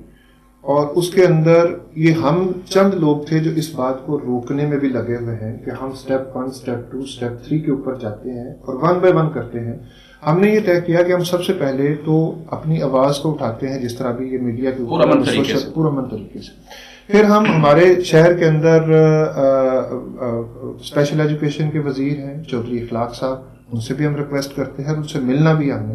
اور اس کے اندر یہ ہم چند لوگ تھے جو اس بات کو روکنے میں بھی لگے ہوئے ہیں کہ ہم سٹیپ 1، سٹیپ 2، سٹیپ 3 کے اوپر جاتے ہیں اور 1 بائی 1 کرتے ہیں. ہم نے یہ طے کیا کہ ہم سب سے پہلے تو اپنی آواز کو اٹھاتے ہیں، جس طرح بھی یہ میڈیا کے اوپر پورامن طریقے سے. پھر ہم ہمارے شہر کے اندر اسپیشل ایجوکیشن کے وزیر ہیں چودھری اخلاق صاحب، ان سے بھی ہم ریکویسٹ کرتے ہیں، ان سے ملنا بھی ہم نے.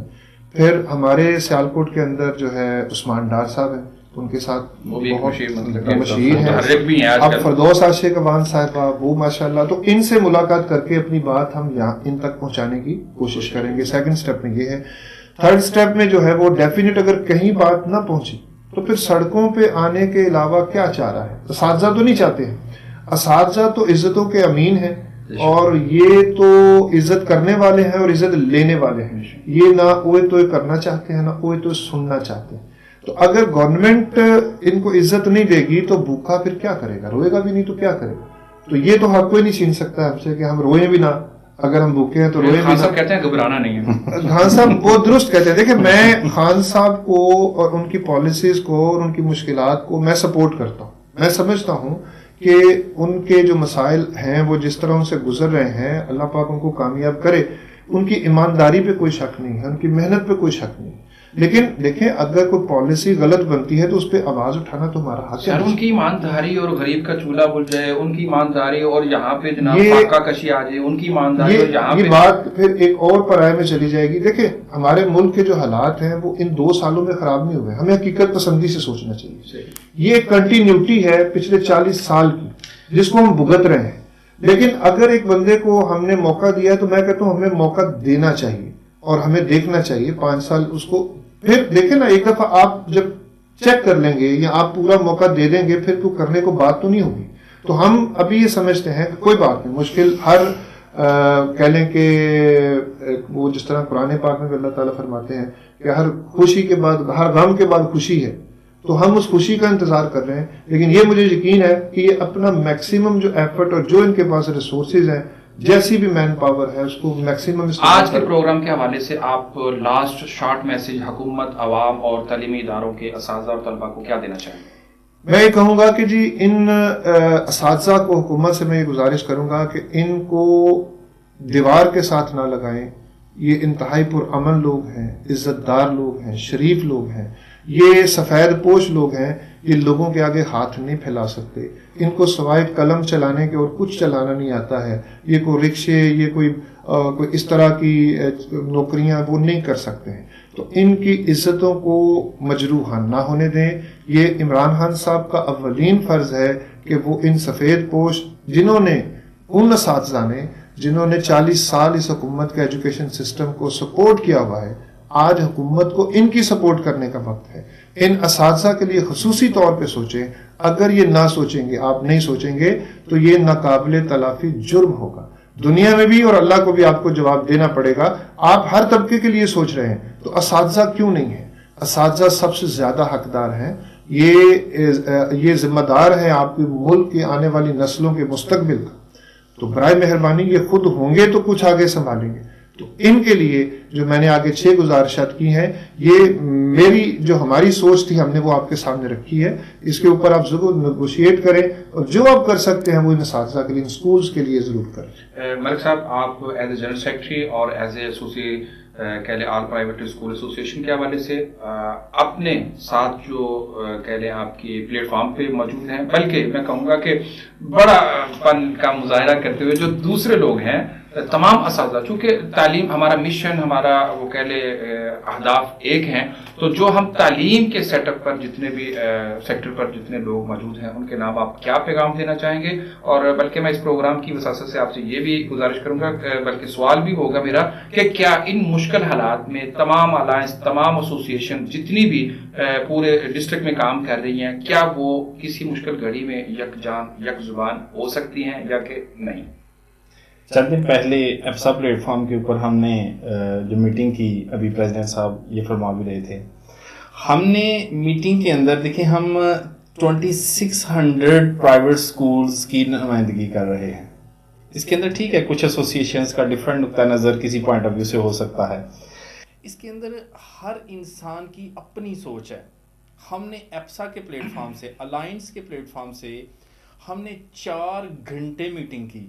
پھر ہمارے سیالکوٹ کے اندر جو ہے عثمان ڈار صاحب ہیں، ان کے ساتھ بہت مشہور ہیں. اب فردوس عاشق اوان صاحبہ، وہ ماشاءاللہ، تو ان سے ملاقات کر کے اپنی بات ہم یہاں ان تک پہنچانے کی کوشش کریں گے. سیکنڈ سٹیپ میں یہ ہے. تھرڈ سٹیپ میں جو ہے وہ ڈیفینیٹ اگر کہیں بات نہ پہنچی تو پھر سڑکوں پہ آنے کے علاوہ کیا چاہ رہا ہے؟ اساتذہ تو نہیں چاہتے ہیں، اساتذہ تو عزتوں کے امین ہیں، اور یہ تو عزت کرنے والے ہیں اور عزت لینے والے ہیں. یہ نہ اوے توے کرنا چاہتے ہیں، نہ اوے توے سننا چاہتے ہیں. تو اگر گورنمنٹ ان کو عزت نہیں دے گی تو بھوکا پھر کیا کرے گا؟ روئے گا بھی نہیں تو کیا کرے گا؟ تو یہ تو حق کوئی نہیں چھین سکتا ہم سے کہ ہم روئیں بھی نہ، اگر ہم بھوکے ہیں تو روئیں بھی نہ. خان صاحب کہتے ہیں گھبرانا نہیں ہے. خان صاحب وہ درست کہتے ہیں. دیکھیں، میں خان صاحب کو اور ان کی پالیسیز کو اور ان کی مشکلات کو میں سپورٹ کرتا ہوں. میں سمجھتا ہوں کہ ان کے جو مسائل ہیں وہ جس طرح ان سے گزر رہے ہیں، اللہ پاک ان کو کامیاب کرے. ان کی ایمانداری پہ کوئی شک نہیں ہے، ان کی محنت پہ کوئی شک نہیں ہے. لیکن دیکھیں، اگر کوئی پالیسی غلط بنتی ہے تو اس پہ آواز اٹھانا تو ہمارا حق ہے. ان کی ایمانداری اور غریب کا چولہا بل جائے، ان کی ایمانداری اور یہاں پہ جناب فاقہ کشی آ جائے، ان کی ایمانداری اور یہاں پہ یہ بات پھر ایک اور پرائے میں چلی جائے گی. دیکھیں، ہمارے ملک کے جو حالات ہیں وہ ان 2 سالوں میں خراب نہیں ہوئے. ہمیں حقیقت پسندی سے سوچنا چاہیے. یہ ایک کنٹینیوٹی ہے پچھلے 40 سال کی جس کو ہم بھگت رہے ہیں. لیکن اگر ایک بندے کو ہم نے موقع دیا تو میں کہتا ہوں ہمیں موقع دینا چاہیے اور ہمیں دیکھنا چاہیے 5 سال اس کو. پھر دیکھیں نا، ایک دفعہ آپ جب چیک کر لیں گے یا آپ پورا موقع دے دیں گے، پھر تو کرنے کو بات تو نہیں ہوگی. تو ہم ابھی یہ سمجھتے ہیں کہ کوئی بات نہیں، مشکل ہر کہہ لیں کہ وہ جس طرح قرآن پاک میں اللہ تعالیٰ فرماتے ہیں کہ ہر خوشی کے بعد، ہر غم کے بعد خوشی ہے. تو ہم اس خوشی کا انتظار کر رہے ہیں. لیکن یہ مجھے یقین ہے کہ یہ اپنا میکسیمم جو ایفرٹ اور جو ان کے پاس ریسورسز ہیں، جیسی بھی مین پاور ہے، اس کو میکسیمم. آج کے پروگرام کے حوالے سے آپ لاسٹ شارٹ میسج حکومت، عوام اور تعلیمی اداروں کے اساتذہ اور طلباء کو کیا دینا چاہیں گے؟ میں یہ کہوں گا کہ جی ان اساتذہ کو، حکومت سے میں یہ گزارش کروں گا کہ ان کو دیوار کے ساتھ نہ لگائیں. یہ انتہائی پرامن لوگ ہیں، عزت دار لوگ ہیں، شریف لوگ ہیں، یہ سفید پوش لوگ ہیں. یہ لوگوں کے آگے ہاتھ نہیں پھیلا سکتے. ان کو سوائے قلم چلانے کے اور کچھ چلانا نہیں آتا ہے. یہ کوئی رکشے، یہ کوئی اس طرح کی نوکریاں وہ نہیں کر سکتے ہیں. تو ان کی عزتوں کو مجروح نہ ہونے دیں. یہ عمران خان صاحب کا اولین فرض ہے کہ وہ ان سفید پوش جنہوں نے، ان اساتذہ نے جنہوں نے 40 سال اس حکومت کے ایجوکیشن سسٹم کو سپورٹ کیا ہوا ہے، آج حکومت کو ان کی سپورٹ کرنے کا وقت ہے. ان اساتذہ کے لیے خصوصی طور پہ سوچیں. اگر یہ نہ سوچیں گے، آپ نہیں سوچیں گے، تو یہ ناقابل تلافی جرم ہوگا. دنیا میں بھی اور اللہ کو بھی آپ کو جواب دینا پڑے گا. آپ ہر طبقے کے لیے سوچ رہے ہیں تو اساتذہ کیوں نہیں ہیں؟ اساتذہ سب سے زیادہ حقدار ہیں. یہ ذمہ دار ہیں آپ کے ملک کی آنے والی نسلوں کے مستقبل کا. تو برائے مہربانی یہ خود ہوں گے تو کچھ آگے سنبھالیں گے. تو ان کے لیے جو میں نے آگے 6 گزارشات کی ہیں، یہ میری جو ہماری سوچ تھی ہم نے وہ آپ کے سامنے رکھی ہے. اس کے اوپر آپ ضرور نیگوشیٹ کریں اور جو آپ کر سکتے ہیں وہ ان اساتذہ کے لیے، ان سکولز کے لیے ضرور کریں. ملک صاحب، آپ ایز اے جنرل سیکرٹری اور ایز اے کہہ لیں آل پرائیویٹ اسکول ایسوسیشن کے حوالے سے اپنے ساتھ جو کہہ لیں آپ کی پلیٹ فارم پہ موجود ہیں، بلکہ میں کہوں گا کہ بڑا فن کا مظاہرہ کرتے ہوئے جو دوسرے لوگ ہیں تمام اساتذہ، چونکہ تعلیم ہمارا مشن، ہمارا وہ کہہ لے اہداف ایک ہیں، تو جو ہم تعلیم کے سیٹ اپ پر جتنے بھی سیکٹر پر جتنے لوگ موجود ہیں ان کے نام آپ کیا پیغام دینا چاہیں گے؟ اور بلکہ میں اس پروگرام کی وساست سے آپ سے یہ بھی گزارش کروں گا، بلکہ سوال بھی ہوگا میرا، کہ کیا ان مشکل حالات میں تمام الائنس، تمام ایسوسیشن جتنی بھی پورے ڈسٹرکٹ میں کام کر رہی ہیں، کیا وہ کسی مشکل گھڑی میں یک جان یک زبان ہو سکتی ہیں یا کہ نہیں؟ چند دن پہلے ایپسا پلیٹ فارم کے اوپر ہم نے جو میٹنگ کی، ابھی پریزیڈنٹ صاحب یہ فرما بھی رہے تھے، ہم نے میٹنگ کے اندر دیکھیں ہم 2600 پرائیویٹ سکولز کی نمائندگی کر رہے ہیں. اس کے اندر ٹھیک ہے کچھ ایسوسیشنز کا ڈفرینٹ نقطہ نظر کسی پوائنٹ آف ویو سے ہو سکتا ہے، اس کے اندر ہر انسان کی اپنی سوچ ہے. ہم نے ایپسا کے پلیٹ فارم سے، الائنس کے پلیٹ فارم سے ہم نے 4 گھنٹے میٹنگ کی.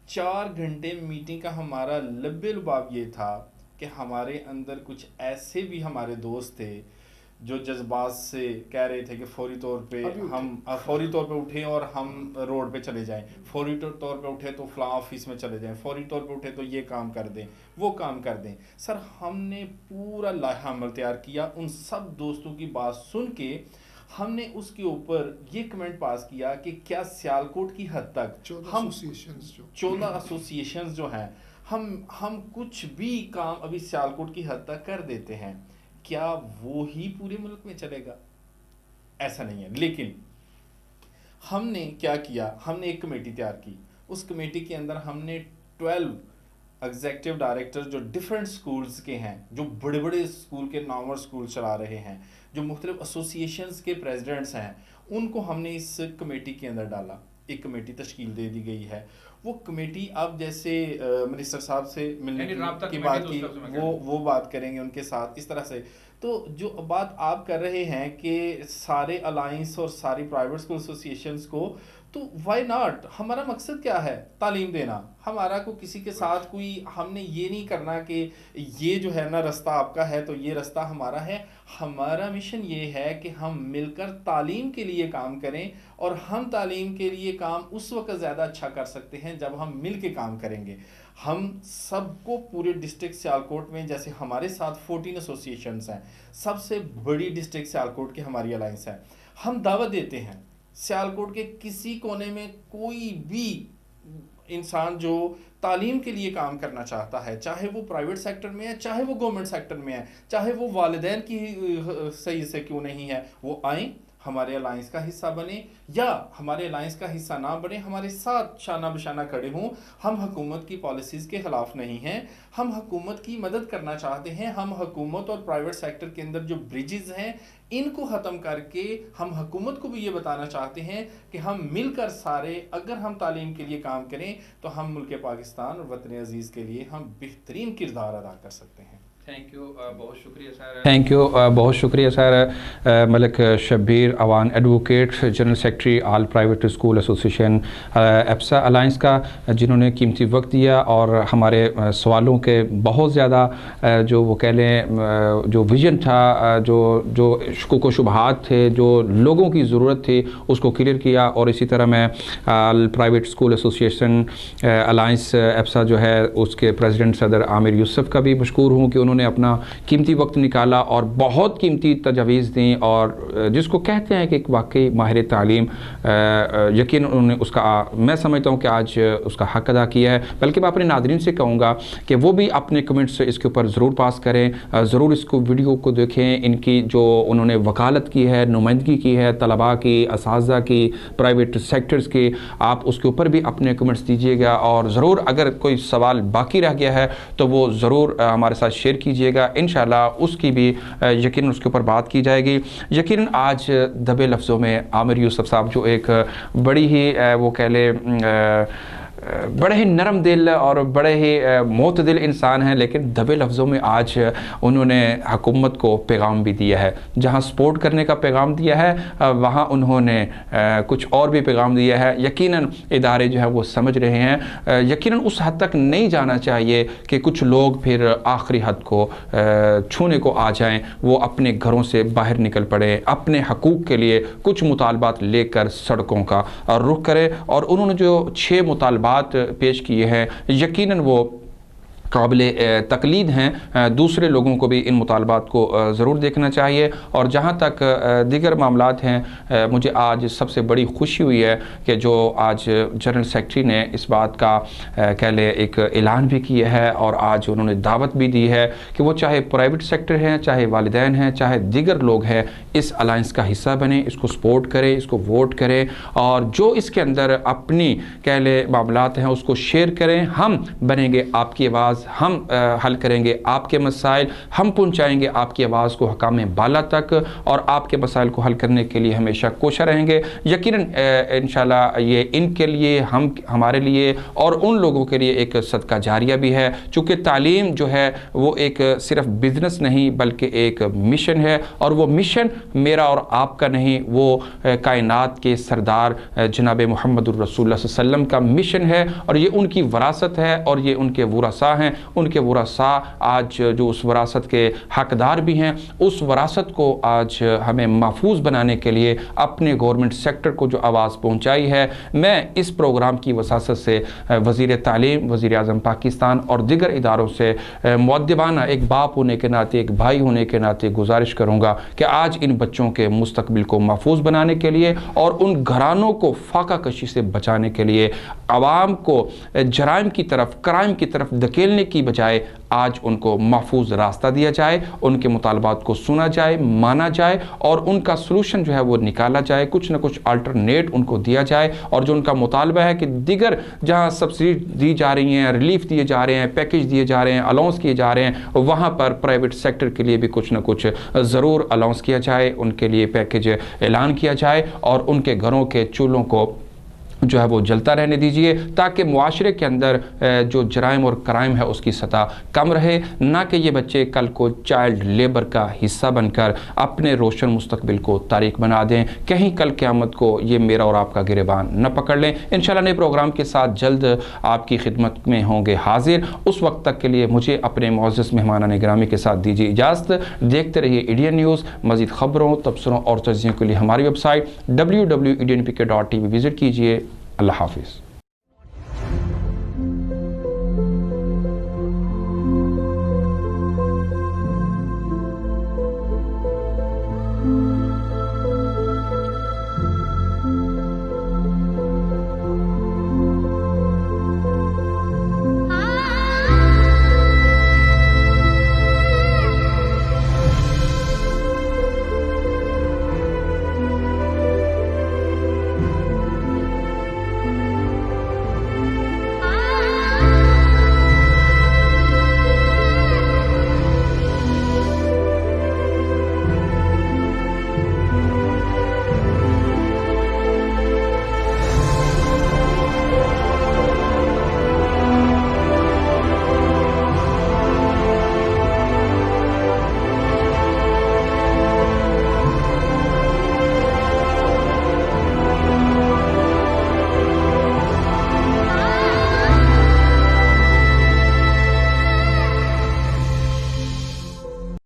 4 گھنٹے میٹنگ کا ہمارا لب لباب یہ تھا کہ ہمارے اندر کچھ ایسے بھی ہمارے دوست تھے جو جذبات سے کہہ رہے تھے کہ فوری طور پہ اٹھیں اور ہم روڈ پہ چلے جائیں، فوری طور پہ اٹھے تو فلاں آفس میں چلے جائیں، فوری طور پہ اٹھے تو یہ کام کر دیں، وہ کام کر دیں. سر ہم نے پورا لائحہ عمل تیار کیا. ان سب دوستوں کی بات سن کے ہم نے اس کے اوپر یہ کمنٹ پاس کیا کہ کیا سیالکوٹ کی حد تک ہم 14 ایسوسیشنز جو ہیں ہم کچھ بھی کام ابھی سیالکوٹ کی حد تک کر دیتے ہیں، کیا وہی پورے ملک میں چلے گا؟ ایسا نہیں ہے. لیکن ہم نے کیا کیا، ہم نے ایک کمیٹی تیار کی. اس کمیٹی کے اندر ہم نے 12 ایگزیکٹو ڈائریکٹر جو ڈفرینٹ سکولز کے ہیں، جو بڑے بڑے اسکول کے نامور سکول چلا رہے ہیں، جو مختلف ایسوسیشنز کے پریزیڈنٹس ہیں، ان کو ہم نے اس کمیٹی کے اندر ڈالا. ایک کمیٹی تشکیل دے دی گئی ہے. وہ کمیٹی اب جیسے منسٹر صاحب سے ملنے کی بات کی، وہ بات کریں گے ان کے ساتھ اس طرح سے. تو جو بات آپ کر رہے ہیں کہ سارے الائنس اور ساری پرائیویٹ اسکول ایسوسیشنز کو، تو وائی ناٹ؟ ہمارا مقصد کیا ہے؟ تعلیم دینا. ہمارا کو کسی کے ساتھ کوئی، ہم نے یہ نہیں کرنا کہ یہ جو ہے نا رستہ آپ کا ہے تو یہ رستہ ہمارا ہے. ہمارا مشن یہ ہے کہ ہم مل کر تعلیم کے لیے کام کریں، اور ہم تعلیم کے لیے کام اس وقت زیادہ اچھا کر سکتے ہیں جب ہم مل کے کام کریں گے. ہم سب کو پورے ڈسٹرکٹ سیالکوٹ میں، جیسے ہمارے ساتھ 14 ایسوسیشنز ہیں، سب سے بڑی ڈسٹرکٹ سیالکوٹ کی ہماری الائنس ہے. ہم دعوت دیتے ہیں سیالکوٹ کے کسی کونے میں کوئی بھی انسان جو تعلیم کے لیے کام کرنا چاہتا ہے، چاہے وہ پرائیویٹ سیکٹر میں ہے، چاہے وہ گورنمنٹ سیکٹر میں ہے، چاہے وہ والدین کی صحیح سے کیوں نہیں ہے، وہ آئیں، ہمارے الائنس کا حصہ بنے، یا ہمارے الائنس کا حصہ نہ بنے، ہمارے ساتھ شانہ بشانہ کھڑے ہوں. ہم حکومت کی پالیسیز کے خلاف نہیں ہیں، ہم حکومت کی مدد کرنا چاہتے ہیں. ہم حکومت اور پرائیویٹ سیکٹر کے اندر جو بریجز ہیں ان کو ختم کر کے ہم حکومت کو بھی یہ بتانا چاہتے ہیں کہ ہم مل کر سارے اگر ہم تعلیم کے لیے کام کریں تو ہم ملک پاکستان اور وطن عزیز کے لیے ہم بہترین کردار ادا کر سکتے ہیں. تھینک یو، بہت شکریہ سر. تھینک یو، بہت شکریہ sir. Malik Shabbir Awan, advocate, general secretary all private school association APSA alliance کا، جنہوں نے قیمتی وقت دیا اور ہمارے سوالوں کے بہت زیادہ جو وہ کہہ لیں جو ویژن تھا، جو شکوک و شبہات تھے، جو لوگوں کی ضرورت تھی، اس کو کلیئر کیا. اور اسی طرح میں all private school association alliance APSA جو ہے اس کے پریزیڈنٹ صدر عامر یوسف کا بھی مشکور ہوں کہ انہوں نے اپنا قیمتی وقت نکالا اور بہت قیمتی تجاویز دیں، اور جس کو کہتے ہیں کہ ایک واقعی ماہر تعلیم، یقین انہوں نے اس کا، میں سمجھتا ہوں کہ آج اس کا حق ادا کیا ہے. بلکہ میں اپنے ناظرین سے کہوں گا کہ وہ بھی اپنے کمنٹس اس کے اوپر ضرور پاس کریں، ضرور اس کو ویڈیو کو دیکھیں. ان کی جو انہوں نے وکالت کی ہے، نمائندگی کی ہے طلباء کی، اساتذہ کی، پرائیویٹ سیکٹرز کی، آپ اس کے اوپر بھی اپنے کمنٹس دیجیے گا. اور ضرور اگر کوئی سوال باقی رہ گیا ہے تو وہ ضرور ہمارے ساتھ شیئر کیجیے گا. انشاءاللہ اس کی بھی یقیناً اس کے اوپر بات کی جائے گی. یقیناً آج دبے لفظوں میں عامر یوسف صاحب جو ایک بڑی ہی وہ کہہ لیں بڑے ہی نرم دل اور بڑے ہی معتدل انسان ہیں، لیکن دبے لفظوں میں آج انہوں نے حکومت کو پیغام بھی دیا ہے. جہاں سپورٹ کرنے کا پیغام دیا ہے وہاں انہوں نے کچھ اور بھی پیغام دیا ہے. یقیناً ادارے جو ہے وہ سمجھ رہے ہیں. یقیناً اس حد تک نہیں جانا چاہیے کہ کچھ لوگ پھر آخری حد کو چھونے کو آ جائیں، وہ اپنے گھروں سے باہر نکل پڑے، اپنے حقوق کے لیے کچھ مطالبات لے کر سڑکوں کا رخ کرے. اور انہوں نے جو 6 مطالبات معاملات پیش کیے ہیں یقیناً وہ قابل تقلید ہیں. دوسرے لوگوں کو بھی ان مطالبات کو ضرور دیکھنا چاہیے. اور جہاں تک دیگر معاملات ہیں, مجھے آج سب سے بڑی خوشی ہوئی ہے کہ جو آج جنرل سیکرٹری نے اس بات کا کہہ لیں ایک اعلان بھی کیا ہے اور آج انہوں نے دعوت بھی دی ہے کہ وہ چاہے پرائیویٹ سیکٹر ہیں, چاہے والدین ہیں, چاہے دیگر لوگ ہیں, اس الائنس کا حصہ بنیں, اس کو سپورٹ کریں, اس کو ووٹ کریں اور جو اس کے اندر اپنی کہہ لیں معاملات ہیں اس کو شیئر کریں. ہم بنیں گے آپ کی آواز, ہم حل کریں گے آپ کے مسائل, ہم پہنچائیں گے آپ کی آواز کو حکام بالا تک اور آپ کے مسائل کو حل کرنے کے لیے ہمیشہ کوشاں رہیں گے. یقیناً انشاءاللہ یہ ان کے لیے, ہمارے لیے اور ان لوگوں کے لیے ایک صدقہ جاریہ بھی ہے, چونکہ تعلیم جو ہے وہ ایک صرف بزنس نہیں بلکہ ایک مشن ہے. اور وہ مشن میرا اور آپ کا نہیں, وہ کائنات کے سردار جناب محمد الرسول اللہ صلی اللہ علیہ وسلم کا مشن ہے اور یہ ان کی وراثت ہے اور یہ ان کے ورثاء ہیں. ان کے ورثاء آج جو اس وراثت کے حقدار بھی ہیں, اس وراثت کو آج ہمیں محفوظ بنانے کے لیے اپنے گورنمنٹ سیکٹر کو جو آواز پہنچائی ہے. میں اس پروگرام کی وساطت سے وزیر تعلیم, وزیر اعظم پاکستان اور دیگر اداروں سے مؤدبانہ ایک باپ ہونے کے ناطے, ایک بھائی ہونے کے ناطے گزارش کروں گا کہ آج ان بچوں کے مستقبل کو محفوظ بنانے کے لیے اور ان گھرانوں کو فاقہ کشی سے بچانے کے لیے عوام کو جرائم کی طرف, کرائم کی طرف دھکیلنے کی بجائے آج ان کو محفوظ راستہ دیا جائے, ان کے مطالبات کو سنا جائے, مانا جائے اور ان کا سلوشن جو ہے وہ نکالا جائے, کچھ نہ کچھ الٹرنیٹ ان کو دیا جائے. اور جو ان کا مطالبہ ہے کہ دیگر جہاں سبسڈی دی جا رہی ہیں, ریلیف دیے جا رہے ہیں, پیکیج دیے جا رہے ہیں, الاؤنس کیے جا رہے ہیں, وہاں پر پرائیویٹ سیکٹر کے لیے بھی کچھ نہ کچھ ضرور الاؤنس کیا جائے, ان کے لیے پیکیج اعلان کیا جائے اور ان کے گھروں کے چولہوں کو جو ہے وہ جلتا رہنے دیجئے تاکہ معاشرے کے اندر جو جرائم اور کرائم ہے اس کی سطح کم رہے, نہ کہ یہ بچے کل کو چائلڈ لیبر کا حصہ بن کر اپنے روشن مستقبل کو تاریک بنا دیں, کہیں کل قیامت کو یہ میرا اور آپ کا گریبان نہ پکڑ لیں. انشاءاللہ نئے پروگرام کے ساتھ جلد آپ کی خدمت میں ہوں گے حاضر. اس وقت تک کے لیے مجھے اپنے معزز مہمانان گرامی کے ساتھ دیجیے اجازت. دیکھتے رہیے ایڈین نیوز. مزید خبروں, تبصروں اور تجزیوں کے لیے ہماری ویب سائٹ www.edenpk.tv وزٹ کیجیے. اللہ حافظ.